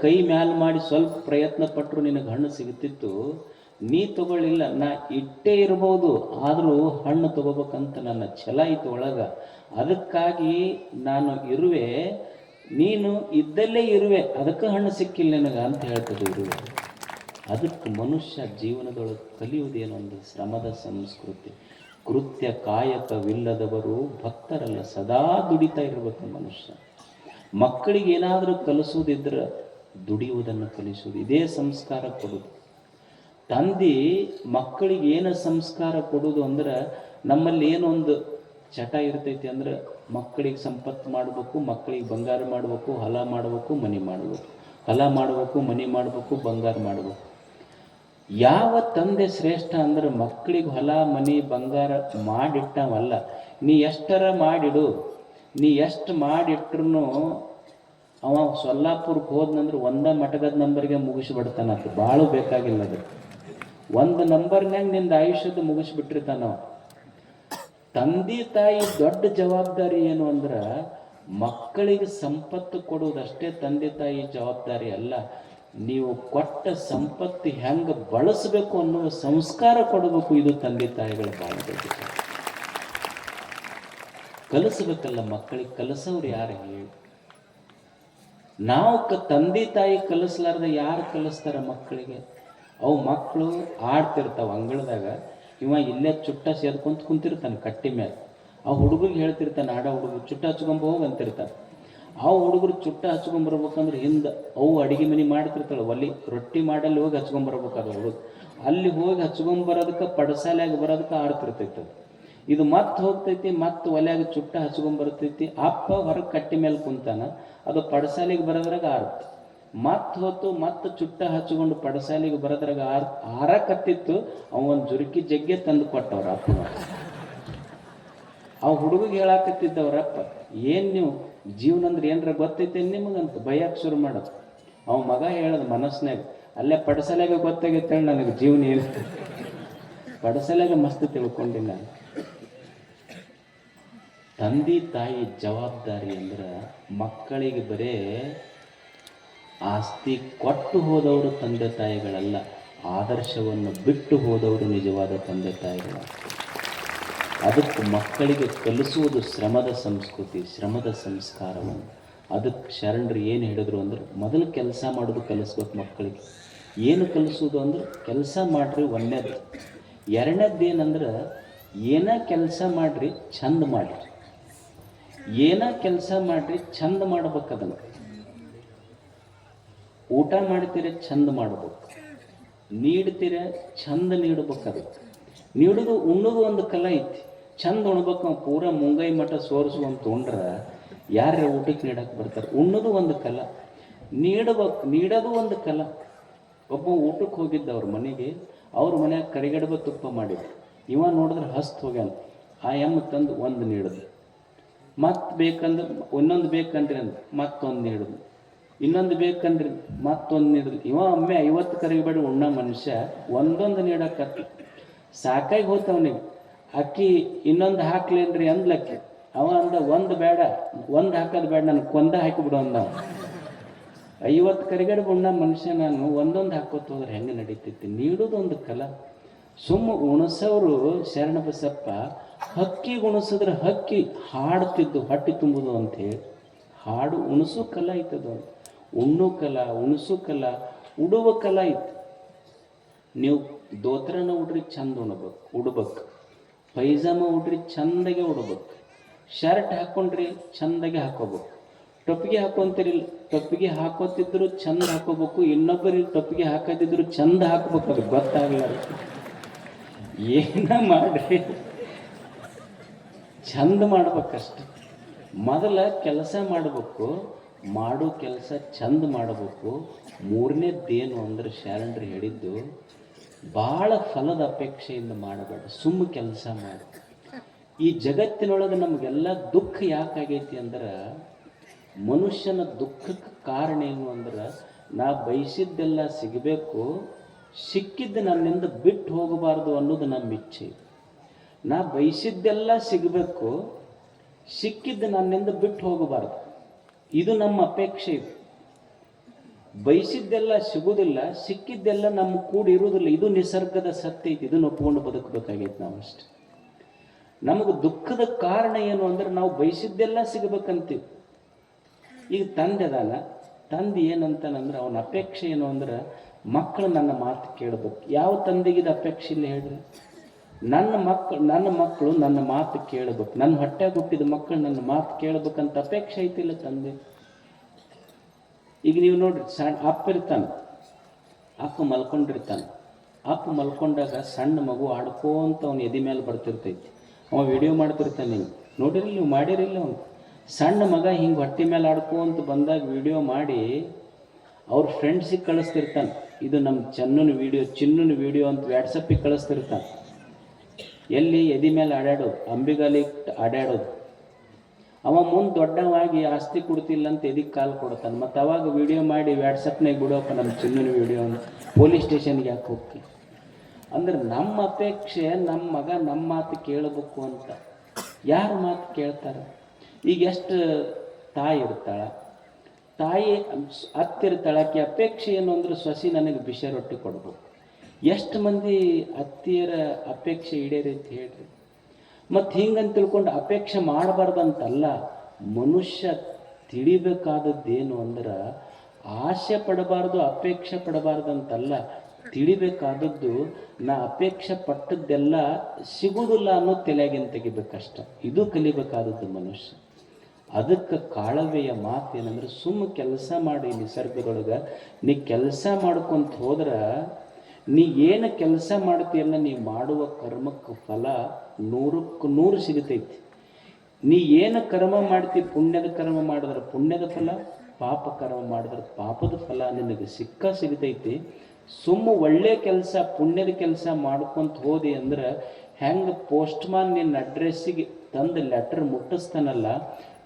ಕೈ ಮ್ಯಾಲ ಮಾಡಿ ಸ್ವಲ್ಪ ಪ್ರಯತ್ನ ಪಟ್ಟರು ನಿನಗೆ ಹಣ್ಣು ಸಿಗುತ್ತಿತ್ತು, ನೀ ತಗೊಳ್ಳಿಲ್ಲ. ನಾ ಇಟ್ಟೇ ಇರ್ಬೋದು, ಆದರೂ ಹಣ್ಣು ತಗೋಬೇಕಂತ ನನ್ನ ಛಲ ಇತ್ತು ಒಳಗ, ಅದಕ್ಕಾಗಿ ನಾನು ಇರುವೆ, ನೀನು ಇದ್ದಲ್ಲೇ ಇರುವೆ, ಅದಕ್ಕೆ ಹಣ್ಣು ಸಿಕ್ಕಿಲ್ಲ ನಿನಗೆ ಅಂತ ಹೇಳ್ತದೆ ಇರುವೆ. ಅದಕ್ಕೆ ಮನುಷ್ಯ ಜೀವನದೊಳಗೆ ಕಲಿಯುವುದೇನು ಒಂದು ಶ್ರಮದ ಸಂಸ್ಕೃತಿ. ಕೃತ್ಯ ಕಾಯಕವಿಲ್ಲದವರು ಭಕ್ತರಲ್ಲ, ಸದಾ ದುಡಿತಾ ಇರಬೇಕು ಮನುಷ್ಯ. ಮಕ್ಕಳಿಗೆ ಏನಾದರೂ ಕಲಿಸೋದಿದ್ರೆ ದುಡಿಯುವುದನ್ನು ಕಲಿಸುವುದು, ಇದೇ ಸಂಸ್ಕಾರ ಕೊಡೋದು. ತಂದೆ ಮಕ್ಕಳಿಗೆ ಏನು ಸಂಸ್ಕಾರ ಕೊಡೋದು ಅಂದ್ರೆ, ನಮ್ಮಲ್ಲಿ ಏನೊಂದು ಚಟ ಇರ್ತೈತಿ ಅಂದ್ರೆ, ಮಕ್ಕಳಿಗೆ ಸಂಪತ್ತು ಮಾಡಬೇಕು, ಮಕ್ಕಳಿಗೆ ಬಂಗಾರ ಮಾಡಬೇಕು, ಹೊಲ ಮಾಡಬೇಕು, ಮನೆ ಮಾಡಬೇಕು, ಹೊಲ ಮಾಡಬೇಕು, ಮನೆ ಮಾಡಬೇಕು, ಬಂಗಾರ ಮಾಡಬೇಕು. ಯಾವ ತಂದೆ ಶ್ರೇಷ್ಠ ಅಂದ್ರೆ ಮಕ್ಕಳಿಗೆ ಹೊಲ ಮನೆ ಬಂಗಾರ ಮಾಡಿಟ್ಟವಲ್ಲ. ನೀ ಎಷ್ಟರ ಮಾಡಿಡು, ನೀ ಎಷ್ಟು ಮಾಡಿಟ್ರು ಅವ ಸೊಲ್ಲಾಪುರಕ್ಕೆ ಹೋದ್ನಂದ್ರೆ ಒಂದ ಮಟಗದ ನಂಬರ್ಗೆ ಮುಗಿಸ್ಬಿಡ್ತಾನ. ಅದು ಭಾಳ ಬೇಕಾಗಿಲ್ಲ, ಅದು ಒಂದು ನಂಬರ್ನಾಗ ನಿಂದ ಆಯುಷ್ಯದ ಮುಗಿಸ್ಬಿಟ್ಟಿರ್ತಾನವ. ತಂದೆ ತಾಯಿ ದೊಡ್ಡ ಜವಾಬ್ದಾರಿ ಏನು ಅಂದ್ರೆ, ಮಕ್ಕಳಿಗೆ ಸಂಪತ್ತು ಕೊಡುವುದಷ್ಟೇ ತಂದೆ ತಾಯಿ ಜವಾಬ್ದಾರಿ ಅಲ್ಲ, ನೀವು ಕೊಟ್ಟ ಸಂಪತ್ತು ಹೆಂಗೆ ಬಳಸಬೇಕು ಅನ್ನುವ ಸಂಸ್ಕಾರ ಕೊಡಬೇಕು. ಇದು ತಂದೆ ತಾಯಿಗಳ ಭಾಳ ದೊಡ್ಡ ಕಲಿಸ್ಬೇಕಲ್ಲ ಮಕ್ಕಳಿಗೆ. ಕಲಿಸೋರು ಯಾರು ಹೇಳಿ? ನಾವು ತಂದೆ ತಾಯಿ ಕಲಿಸ್ಲಾರ್ದ ಯಾರು ಕಲಿಸ್ತಾರ ಮಕ್ಕಳಿಗೆ? ಅವು ಮಕ್ಕಳು ಆಡ್ತಿರ್ತಾವ ಅಂಗಳದಾಗ, ಇವ ಇಲ್ಲೇ ಚುಟ್ಟ ಸೇದ್ಕೊಂತ ಕುಂತಿರ್ತಾನೆ ಕಟ್ಟಿ ಮೇಲೆ. ಆ ಹುಡುಗರಿಗೆ ಹೇಳ್ತಿರ್ತಾನೆ, ಆಡ ಹುಡುಗರು ಚುಟ್ಟ ಹಚ್ಕೊಂಬ ಹೋಗಿ ಅಂತಿರ್ತಾನೆ. ಆ ಹುಡುಗರು ಚುಟ್ಟ ಹಚ್ಕೊಂಬರ್ಬೇಕಂದ್ರೆ ಹಿಂದೆ ಅವು ಅಡಿಗೆ ಮನೆ ಮಾಡ್ತಿರ್ತಾಳೆ, ಒಲಿ ರೊಟ್ಟಿ ಮಾಡಲ್ಲಿ ಹೋಗಿ ಹಚ್ಕೊಂಬರ್ಬೇಕಾದ ಹುಡುಗ. ಅಲ್ಲಿ ಹೋಗಿ ಹಚ್ಕೊಂಬರೋದಕ್ಕೆ ಪಡಸಾಲೆಯಾಗಿ ಬರೋದಕ್ಕೆ ಆಡ್ತಿರ್ತೈತೆ. ಇದು ಮತ್ತೆ ಹೋಗ್ತೈತಿ, ಮತ್ತೆ ಒಲೆಯಾಗ ಚುಟ್ಟ ಹಚ್ಕೊಂಬರ್ತೈತಿ. ಅಪ್ಪ ಹೊರಗೆ ಕಟ್ಟಿ ಮೇಲೆ ಕುಂತಾನ, ಅದು ಪಡಸಾಲಿಗೆ ಬರೋದ್ರಾಗ ಆರುತ್ತೆ. ಮತ್ತೆ ಹೊತ್ತು ಮತ್ತೆ ಚುಟ್ಟ ಹಚ್ಕೊಂಡು ಪಡಸಾಲಿಗೆ ಬರೋದ್ರಾಗ ಆರಕತ್ತಿತ್ತು. ಅವನ್ ಜುರುಕಿ ಜಗ್ಗೆ ತಂದು ಕೊಟ್ಟವ್ರ ಅಪ್ಪ. ಆ ಹುಡುಗಿಗೆ ಹೇಳಾಕತ್ತಿದ್ದವ್ರಪ್ಪ, ಏನು ನೀವು ಜೀವನ ಅಂದ್ರೆ ಏನರ ಗೊತ್ತೈತೆ ನಿಮಗಂತ ಭಯಕ್ಕೆ ಶುರು ಮಾಡೋದು. ಅವ ಮಗ ಹೇಳೋದು ಮನಸ್ಸಿನಾಗ, ಅಲ್ಲೇ ಪಡಸಲೆಗೆ ಗೊತ್ತಾಗೈತೆ ನನಗೆ ಜೀವನ ಏನು. ಪಡಸಲೆಗೆ ಮಸ್ತ್ ತಿಳ್ಕೊಂಡಿಲ್ಲ ನಾನು. ತಂದೆ ತಾಯಿ ಜವಾಬ್ದಾರಿ ಅಂದ್ರೆ ಮಕ್ಕಳಿಗೆ ಬರೇ ಆಸ್ತಿ ಕೊಟ್ಟು ಹೋದವರು ತಂದೆ ತಾಯಿಗಳಲ್ಲ, ಆದರ್ಶವನ್ನು ಬಿಟ್ಟು ಹೋದವರು ನಿಜವಾದ ತಂದೆ ತಾಯಿಗಳು. ಅದಕ್ಕೆ ಮಕ್ಕಳಿಗೆ ಕಲಿಸುವುದು ಶ್ರಮದ ಸಂಸ್ಕೃತಿ, ಶ್ರಮದ ಸಂಸ್ಕಾರವನ್ನು. ಅದಕ್ಕೆ ಶರಣರು ಏನು ಹೇಳಿದ್ರು ಅಂದ್ರೆ, ಮೊದಲು ಕೆಲಸ ಮಾಡೋದು ಕಲಿಸ್ಬೇಕು ಮಕ್ಕಳಿಗೆ. ಏನು ಕಲಿಸೋದು ಅಂದ್ರೆ, ಕೆಲಸ ಮಾಡ್ರಿ ಒಂದೇದು. ಎರಡನೇದ್ದು ಏನಂದ್ರೆ, ಏನ ಕೆಲಸ ಮಾಡ್ರಿ ಚಂದ ಮಾಡ್ರಿ. ಏನ ಕೆಲಸ ಮಾಡ್ರಿ ಚಂದ ಮಾಡ್ಬೇಕದನ್ನು. ಊಟ ಮಾಡ್ತೀರ ಚಂದ ಮಾಡ್ಬೇಕು, ನೀಡ್ತೀರ ಚಂದ ನೀಡ್ಬೇಕದು. ನೀಡುದು ಉಣ್ಣೋದು ಒಂದು ಕಲೆ ಐತಿ, ಚಂದ ಉಣ್ಬೇಕು. ನಾವು ಪೂರ ಮುಂಗೈ ಮಠ ಸೋರಿಸುವಂತ ಉಂಡ್ರೆ ಯಾರ ಊಟಕ್ಕೆ ನೀಡಕ್ಕೆ ಬರ್ತಾರೆ? ಉಣ್ಣೋದು ಒಂದು ಕಲ, ನೀಡಬೇಕು, ನೀಡೋದು ಒಂದು ಕಲ. ಒಬ್ಬ ಊಟಕ್ಕೆ ಹೋಗಿದ್ದ ಅವ್ರ ಮನೆಗೆ, ಅವ್ರ ಮನ್ಯಾಗ ಕರಿಗಡಬ ತುಪ್ಪ ಮಾಡಿದ್ರು. ಇವ ನೋಡಿದ್ರೆ ಹಸ್ತ್ ಹೋಗ್ಯಾನ. ಆ ಎಮ್ಮ ತಂದು ಒಂದು ನೀಡಿದ್ರು, ಮತ್ತೆ ಬೇಕಂದ್ರೆ ಇನ್ನೊಂದು ಬೇಕಂದ್ರಿ ಅಂದ್ರೆ ಮತ್ತೊಂದು ನೀಡಿದ್ರು, ಇನ್ನೊಂದು ಬೇಕಂದ್ರಿ ಮತ್ತೊಂದು ನೀಡಿದ್ರು. ಇವ ಒಮ್ಮೆ 50 ಕರಿಗಬೇಡ ಉಣ್ಣ ಮನುಷ್ಯ ಒಂದೊಂದು ನೀಡಕತ್ತಿ ಸಾಕಾಗಿ ಹೋತವನಿಗೆ. ಅಕ್ಕಿ ಇನ್ನೊಂದು ಹಾಕ್ಲೇನ್ರಿ ಅಂದ್ಲಕ್ಕಿ. ಅವ ಅಂದ, ಒಂದು ಬೇಡ, ಒಂದು ಹಾಕೋದು ಬೇಡ, ನನಗೆ ಕೊಂದ ಹಾಕಿಬಿಡು ಅಂದ. 50 ಕರಿಗಡಬ ಉಣ್ಣ ಮನುಷ್ಯ ನಾನು ಒಂದೊಂದು ಹಾಕೋತ ಹೋದ್ರೆ ಹೆಂಗೆ ನಡೀತೈತಿ? ನೀಡೋದೊಂದು ಕಲ. ಸುಮ್ಮ ಉಣಸೋರು ಶರಣ ಬಸಪ್ಪ ಹಕ್ಕಿಗೆ ಉಣಿಸಿದ್ರೆ ಹಕ್ಕಿ ಹಾಡ್ತಿದ್ದು ಹೊಟ್ಟೆ ತುಂಬುದು ಅಂತೇಳಿ. ಹಾಡು ಉಣಿಸೋ ಕಲ ಐತದು ಅಂತ. ಉಣ್ಣು ಕಲ, ಉಣಿಸೋ ಕಲ, ಉಡುವ ಕಲ ಐತಿ. ನೀವು ದೋತ್ರನ ಉಡ್ರಿ ಚಂದ ಉಡ್ಬೇಕು, ಪೈಜಾಮ ಉಡ್ರಿ ಚಂದಾಗೆ ಉಡ್ಬೇಕು, ಶರ್ಟ್ ಹಾಕೊಂಡ್ರಿ ಚಂದಾಗೆ ಹಾಕೋಬೇಕು. ಟೊಪ್ಪಿಗೆ ಹಾಕೊಂತೀರಿ, ಟೊಪ್ಪಿಗೆ ಹಾಕೋತಿದ್ರು ಚಂದ ಹಾಕೋಬೇಕು, ಇನ್ನೊಬ್ಬರಿಗೆ ಟೊಪ್ಪಿಗೆ ಹಾಕೋತಿದ್ರು ಚಂದ ಹಾಕ್ಬೇಕು. ಅದು ಗೊತ್ತಾಗಲ್ಲ. ಏನ ಮಾಡ್ರಿ ಚಂದ ಮಾಡ್ಬೇಕಷ್ಟೆ. ಮೊದಲ ಕೆಲಸ ಮಾಡಬೇಕು, ಮಾಡೋ ಕೆಲಸ ಚಂದ ಮಾಡಬೇಕು, ಮೂರನೇದ್ದೇನು ಅಂದ್ರೆ ಶರಣರು ಹೇಳಿದ್ದು, ಭಾಳ ಫಲದ ಅಪೇಕ್ಷೆಯಿಂದ ಮಾಡಬೇಡ, ಸುಮ್ಮ ಕೆಲಸ ಮಾಡು. ಈ ಜಗತ್ತಿನೊಳಗೆ ನಮಗೆಲ್ಲ ದುಃಖ ಯಾಕಾಗೈತಿ ಅಂದ್ರೆ, ಮನುಷ್ಯನ ದುಃಖಕ್ಕೆ ಕಾರಣ ಏನು ಅಂದ್ರೆ, ನಾ ಬಯಸಿದ್ದೆಲ್ಲ ಸಿಗಬೇಕು, ಸಿಕ್ಕಿದ್ದು ನನ್ನಿಂದ ಬಿಟ್ಟು ಹೋಗಬಾರ್ದು ಅನ್ನೋದು ನಮ್ಮ ಇಚ್ಛೆ. ನಾ ಬಯಸಿದ್ದೆಲ್ಲ ಸಿಗಬೇಕು, ಸಿಕ್ಕಿದ್ದು ನನ್ನಿಂದ ಬಿಟ್ಟು ಹೋಗಬಾರ್ದು, ಇದು ನಮ್ಮ ಅಪೇಕ್ಷೆ. ಇದು ಬಯಸಿದ್ದೆಲ್ಲ ಸಿಗುವುದಿಲ್ಲ, ಸಿಕ್ಕಿದ್ದೆಲ್ಲ ನಮ್ಮ ಕೂಡ ಇರುವುದಿಲ್ಲ. ಇದು ನಿಸರ್ಗದ ಸತ್ಯ ಐತಿ, ಇದನ್ನು ಒಪ್ಕೊಂಡು ಬದುಕಬೇಕಾಗೈತೆ ನಾವು ಅಷ್ಟೆ. ನಮಗೆ ದುಃಖದ ಕಾರಣ ಏನು ಅಂದ್ರೆ, ನಾವು ಬಯಸಿದ್ದೆಲ್ಲ ಸಿಗಬೇಕಂತೀವಿ. ಈಗ ತಂದೆ ಅದಾನ, ತಂದೆ ಏನಂತಾನಂದ್ರೆ ಅವನ ಅಪೇಕ್ಷೆ ಏನು ಅಂದ್ರೆ, ಮಕ್ಕಳು ನನ್ನ ಮಾತು ಕೇಳಬೇಕು. ಯಾವ ತಂದೆಗಿದ ಅಪೇಕ್ಷೆ ಇಲ್ಲ ಹೇಳ್ರಿ? ನನ್ನ ಮಕ್ಕಳು ನನ್ನ ಮಾತು ಕೇಳಬೇಕು, ನನ್ನ ಹೊಟ್ಟೆ ಹುಟ್ಟಿದ ಮಕ್ಕಳು ನನ್ನ ಮಾತು ಕೇಳಬೇಕಂತ ಅಪೇಕ್ಷೆ ಐತಿಲ್ಲ ತಂದೆ. ಈಗ ನೀವು ನೋಡ್ರಿ, ಅಪ್ಪ ಇರ್ತಾನೆ, ಅಪ್ಪ ಮಲ್ಕೊಂಡಿರ್ತಾನೆ. ಅಪ್ಪ ಮಲ್ಕೊಂಡಾಗ ಸಣ್ಣ ಮಗು ಆಡ್ಕೋಂತ ಅವನು ಎದೆ ಮೇಲೆ ಬರ್ತಿರ್ತೈತಿ. ಅವ ವಿಡಿಯೋ ಮಾಡ್ತಿರ್ತಾನೆ. ನೀವು ನೋಡಿರಲಿಲ್ಲ, ನೀವು ಮಾಡಿರಿಲ್ಲ? ಅವನು ಸಣ್ಣ ಮಗ ಹಿಂಗೆ ಹೊಟ್ಟೆ ಮೇಲೆ ಆಡ್ಕೋಂತ ಬಂದಾಗ ವಿಡಿಯೋ ಮಾಡಿ ಅವ್ರ ಫ್ರೆಂಡ್ಸಿಗೆ ಕಳಿಸ್ತಿರ್ತಾನೆ. ಇದು ನಮ್ಮ ಚಿನ್ನನ ವಿಡಿಯೋ ಅಂತ ವಾಟ್ಸಪ್ಪಿಗೆ ಕಳಿಸ್ತಿರ್ತಾನೆ. ಎಲ್ಲಿ? ಎದೆ ಮೇಲೆ ಆಡ್ಯಾಡೋದು, ಅಂಬಿಗಾಲಿ ಆಡ್ಯಾಡೋದು. ಅವ ಮುಂದೆ ದೊಡ್ಡವಾಗಿ ಆಸ್ತಿ ಕೊಡ್ತಿಲ್ಲ ಅಂತ ಎದಿಗೆ ಕಾಲು ಕೊಡ್ತಾನೆ. ಮತ್ತು ಅವಾಗ ವಿಡಿಯೋ ಮಾಡಿ ವಾಟ್ಸಪ್ನಾಗ ಬಿಡೋಪ್ಪ ನಮ್ಮ ಚಿನ್ನನ ವಿಡಿಯೋ ಅಂತ. ಪೊಲೀಸ್ ಸ್ಟೇಷನ್ಗೆ ಯಾಕೆ ಹೋಗ್ತೀವಿ? ಅಂದ್ರೆ ನಮ್ಮ ಅಪೇಕ್ಷೆ ನಮ್ಮ ಮಗ ನಮ್ಮ ಮಾತು ಕೇಳಬೇಕು ಅಂತ. ಯಾರು ಮಾತು ಕೇಳ್ತಾರೆ? ಈಗ ಎಷ್ಟು ತಾಯಿ ಇರ್ತಾಳ, ತಾಯಿ ಅತ್ತಿರ್ತಾಳಕ್ಕೆ ಅಪೇಕ್ಷೆ ಏನು ಅಂದ್ರೆ, ಸೊಸಿ ನನಗೆ ಬಿಸಿ ರೊಟ್ಟಿ ಕೊಡ್ಬೇಕು. ಎಷ್ಟು ಮಂದಿ ಅತ್ತಿಯರ ಅಪೇಕ್ಷೆ ಈಡೇರೈತಿ ಹೇಳ್ರಿ? ಮತ್ತು ಹಿಂಗಂತ ತಿಳ್ಕೊಂಡು ಅಪೇಕ್ಷೆ ಮಾಡಬಾರ್ದಂತಲ್ಲ. ಮನುಷ್ಯ ತಿಳಿಬೇಕಾದದ್ದೇನು ಅಂದ್ರೆ, ಆಸೆ ಪಡಬಾರ್ದು, ಅಪೇಕ್ಷೆ ಪಡಬಾರ್ದಂತಲ್ಲ. ತಿಳಿಬೇಕಾದದ್ದು, ನಾ ಅಪೇಕ್ಷೆ ಪಟ್ಟದ್ದೆಲ್ಲ ಸಿಗುವುದಿಲ್ಲ ಅನ್ನೋ ತಲೆಯಾಗಿನ ತೆಗಿಬೇಕಷ್ಟ. ಇದು ಕಲಿಬೇಕಾದದ್ದು ಮನುಷ್ಯ. ಅದಕ್ಕೆ ಕಾಳವೆಯ ಮಾತು ಏನಂದ್ರೆ, ಸುಮ್ಮ ಕೆಲಸ ಮಾಡಿ. ನಿಸರ್ಗದೊಳಗೆ ನೀ ಕೆಲಸ ಮಾಡ್ಕೊಂತ ಹೋದ್ರೆ, ನೀ ಏನು ಕೆಲಸ ಮಾಡ್ತೀಯಲ್ಲ, ನೀ ಮಾಡುವ ಕರ್ಮಕ್ಕೆ ಫಲ 100ಕ್ಕೆ 100 ಸಿಗುತ್ತೈತಿ. ನೀ ಏನು ಕರ್ಮ ಮಾಡ್ತಿ, ಪುಣ್ಯದ ಕರ್ಮ ಮಾಡಿದ್ರೆ ಪುಣ್ಯದ ಫಲ, ಪಾಪ ಕರ್ಮ ಮಾಡಿದ್ರೆ ಪಾಪದ ಫಲ ನಿನಗೆ ಸಿಗುತ್ತೈತಿ. ಸುಮ್ಮ ಒಳ್ಳೆ ಕೆಲಸ, ಪುಣ್ಯದ ಕೆಲಸ ಮಾಡ್ಕೊಂತ ಹೋದಿ ಅಂದ್ರೆ, ಹೆಂಗೆ ಪೋಸ್ಟ್ಮಾನ್ ನಿನ್ನ ಅಡ್ರೆಸ್ಸಿಗೆ ತಂದು ಲೆಟರ್ ಮುಟ್ಟಿಸ್ತಾನಲ್ಲ,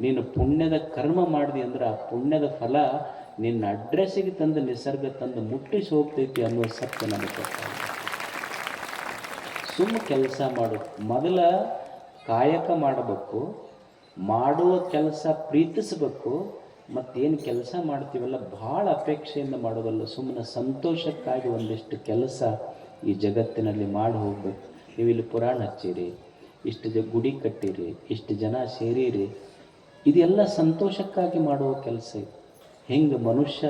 ನೀನು ಪುಣ್ಯದ ಕರ್ಮ ಮಾಡಿದಿ ಅಂದ್ರೆ ಆ ಪುಣ್ಯದ ಫಲ ನಿನ್ನ ಅಡ್ರೆಸ್ಸಿಗೆ ತಂದು ನಿಸರ್ಗ ತಂದು ಮುಟ್ಟಿಸಿ ಹೋಗ್ತೈತಿ ಅನ್ನೋ ಸತ್ಯ ನಮಗೆ. ಸುಮ್ಮ ಕೆಲಸ ಮಾಡು. ಮೊದಲ ಕಾಯಕ ಮಾಡಬೇಕು, ಮಾಡುವ ಕೆಲಸ ಪ್ರೀತಿಸಬೇಕು. ಮತ್ತೇನು ಕೆಲಸ ಮಾಡ್ತೀವಲ್ಲ ಭಾಳ ಅಪೇಕ್ಷೆಯಿಂದ ಮಾಡೋದಲ್ಲ, ಸುಮ್ಮನೆ ಸಂತೋಷಕ್ಕಾಗಿ ಒಂದಿಷ್ಟು ಕೆಲಸ ಈ ಜಗತ್ತಿನಲ್ಲಿ ಮಾಡಿ ಹೋಗ್ಬೇಕು. ನೀವು ಇಲ್ಲಿ ಪುರಾಣ ಹಚ್ಚಿರಿ, ಇಷ್ಟು ಗುಡಿ ಕಟ್ಟಿರಿ, ಇಷ್ಟು ಜನ ಸೇರಿರಿ, ಇದೆಲ್ಲ ಸಂತೋಷಕ್ಕಾಗಿ ಮಾಡುವ ಕೆಲಸ. ಹೆಂಗೆ ಮನುಷ್ಯ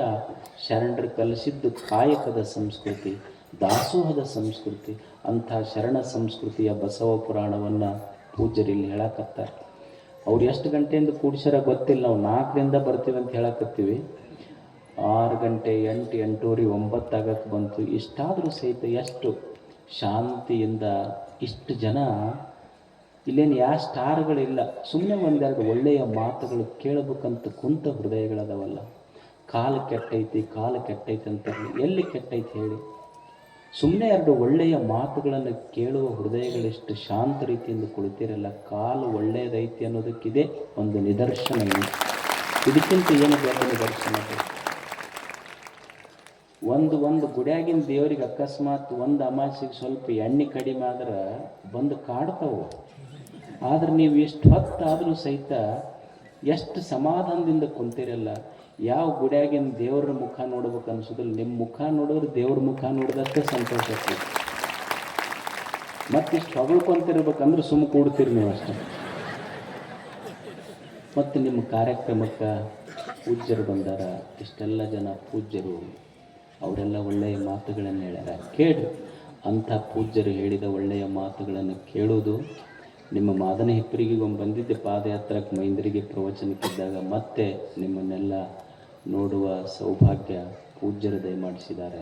ಶರಣರು ಕಲಿಸಿದ್ದು ಕಾಯಕದ ಸಂಸ್ಕೃತಿ, ದಾಸೋಹದ ಸಂಸ್ಕೃತಿ, ಅಂಥ ಶರಣ ಸಂಸ್ಕೃತಿಯ ಬಸವ ಪುರಾಣವನ್ನು ಪೂಜ್ಯರಿಲ್ಲಿ ಹೇಳಕತ್ತಾರೆ. ಅವ್ರು ಎಷ್ಟು ಗಂಟೆಯಿಂದ ಕೂಡಿಸ್ಯಾರ ಗೊತ್ತಿಲ್ಲ. ನಾವು 4ರಿಂದ ಬರ್ತೀವಿ ಅಂತ ಹೇಳಕತ್ತೀವಿ. 6 ಗಂಟೆ, 8, 8:30, 9 ಆಗಕ್ಕೆ ಬಂತು. ಇಷ್ಟಾದರೂ ಸಹಿತ ಎಷ್ಟು ಶಾಂತಿಯಿಂದ ಇಷ್ಟು ಜನ. ಇಲ್ಲೇನು ಯಾವ ಸ್ಟಾರ್ಗಳಿಲ್ಲ, ಸುಮ್ಮನೆ ಒಂದೆರಡು ಒಳ್ಳೆಯ ಮಾತುಗಳು ಕೇಳಬೇಕಂತ ಕುಂತ ಹೃದಯಗಳದವಲ್ಲ. ಕಾಲು ಕೆಟ್ಟೈತಿ ಅಂತ ಎಲ್ಲಿ ಕೆಟ್ಟೈತಿ ಹೇಳಿ? ಸುಮ್ಮನೆ 2 ಒಳ್ಳೆಯ ಮಾತುಗಳನ್ನು ಕೇಳುವ ಹೃದಯಗಳೆಷ್ಟು ಶಾಂತ ರೀತಿಯಿಂದ ಕುಳಿತಿರಲ್ಲ. ಕಾಲು ಒಳ್ಳೆಯದೈತಿ ಅನ್ನೋದಕ್ಕಿದೆ ಒಂದು ನಿದರ್ಶನ. ಇದಕ್ಕಿಂತ ಏನು ಬೇರೆ ನಿದರ್ಶನ? ಒಂದು ಗುಡಿಯಾಗಿನ ದೇವರಿಗೆ ಅಕಸ್ಮಾತ್ ಒಂದು ಅಮಾಸೆಗೆ ಸ್ವಲ್ಪ ಎಣ್ಣೆ ಕಡಿಮೆ ಆದ್ರೆ ಬಂದು ಕಾಡ್ತಾವು. ಆದ್ರೆ ನೀವು ಎಷ್ಟು ಹೊತ್ತಾದರೂ ಸಹಿತ ಎಷ್ಟು ಸಮಾಧಾನದಿಂದ ಕುಂತಿರಲ್ಲ. ಯಾವ ಗುಡಿಯಾಗಿನ ದೇವರ ಮುಖ ನೋಡ್ಬೇಕು ಅನ್ಸೋದಿಲ್ಲ. ನಿಮ್ಮ ಮುಖ ನೋಡಿದ್ರೆ ದೇವ್ರ ಮುಖ ನೋಡಿದಷ್ಟೇ ಸಂತೋಷ ಆಗ್ತದೆ. ಮತ್ತಿಷ್ಟು ಹೊಗಳ್ಕೊಂತಿರ್ಬೇಕಂದ್ರೆ ಸುಮ್ಮ ಕೂಡ್ತೀರಿ ನೀವು ಅಷ್ಟೇ. ಮತ್ತು ನಿಮ್ಮ ಕಾರ್ಯಕ್ರಮಕ್ಕೆ ಪೂಜ್ಯರು ಬಂದಾರ, ಇಷ್ಟೆಲ್ಲ ಜನ ಪೂಜ್ಯರು, ಅವರೆಲ್ಲ ಒಳ್ಳೆಯ ಮಾತುಗಳನ್ನು ಹೇಳ್ಯಾರ, ಕೇಳ್ರಿ. ಅಂಥ ಪೂಜ್ಯರು ಹೇಳಿದ ಒಳ್ಳೆಯ ಮಾತುಗಳನ್ನು ಕೇಳೋದು. ನಿಮ್ಮ ಮಾದನ ಹಿಪ್ಪರಿಗೆಗೊಮ್ಮೆ ಬಂದಿದ್ದೆ ಪಾದಯಾತ್ರಕ್ಕೆ ಮೈಂದ್ರಿಗೆ ಪ್ರವಚನಕ್ಕಿದ್ದಾಗ. ಮತ್ತೆ ನಿಮ್ಮನ್ನೆಲ್ಲ ನೋಡುವ ಸೌಭಾಗ್ಯ ಪೂಜ್ಯರು ದಯಮಾಡಿಸಿದ್ದಾರೆ.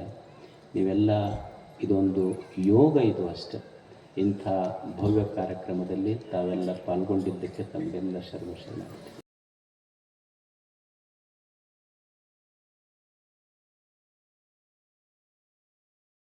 ನೀವೆಲ್ಲ ಇದೊಂದು ಯೋಗ, ಇದು ಅಷ್ಟೆ. ಇಂಥ ಭವ್ಯ ಕಾರ್ಯಕ್ರಮದಲ್ಲಿ ತಾವೆಲ್ಲ ಪಾಲ್ಗೊಂಡಿದ್ದಕ್ಕೆ ತಮಗೆಲ್ಲ ಶರಣ.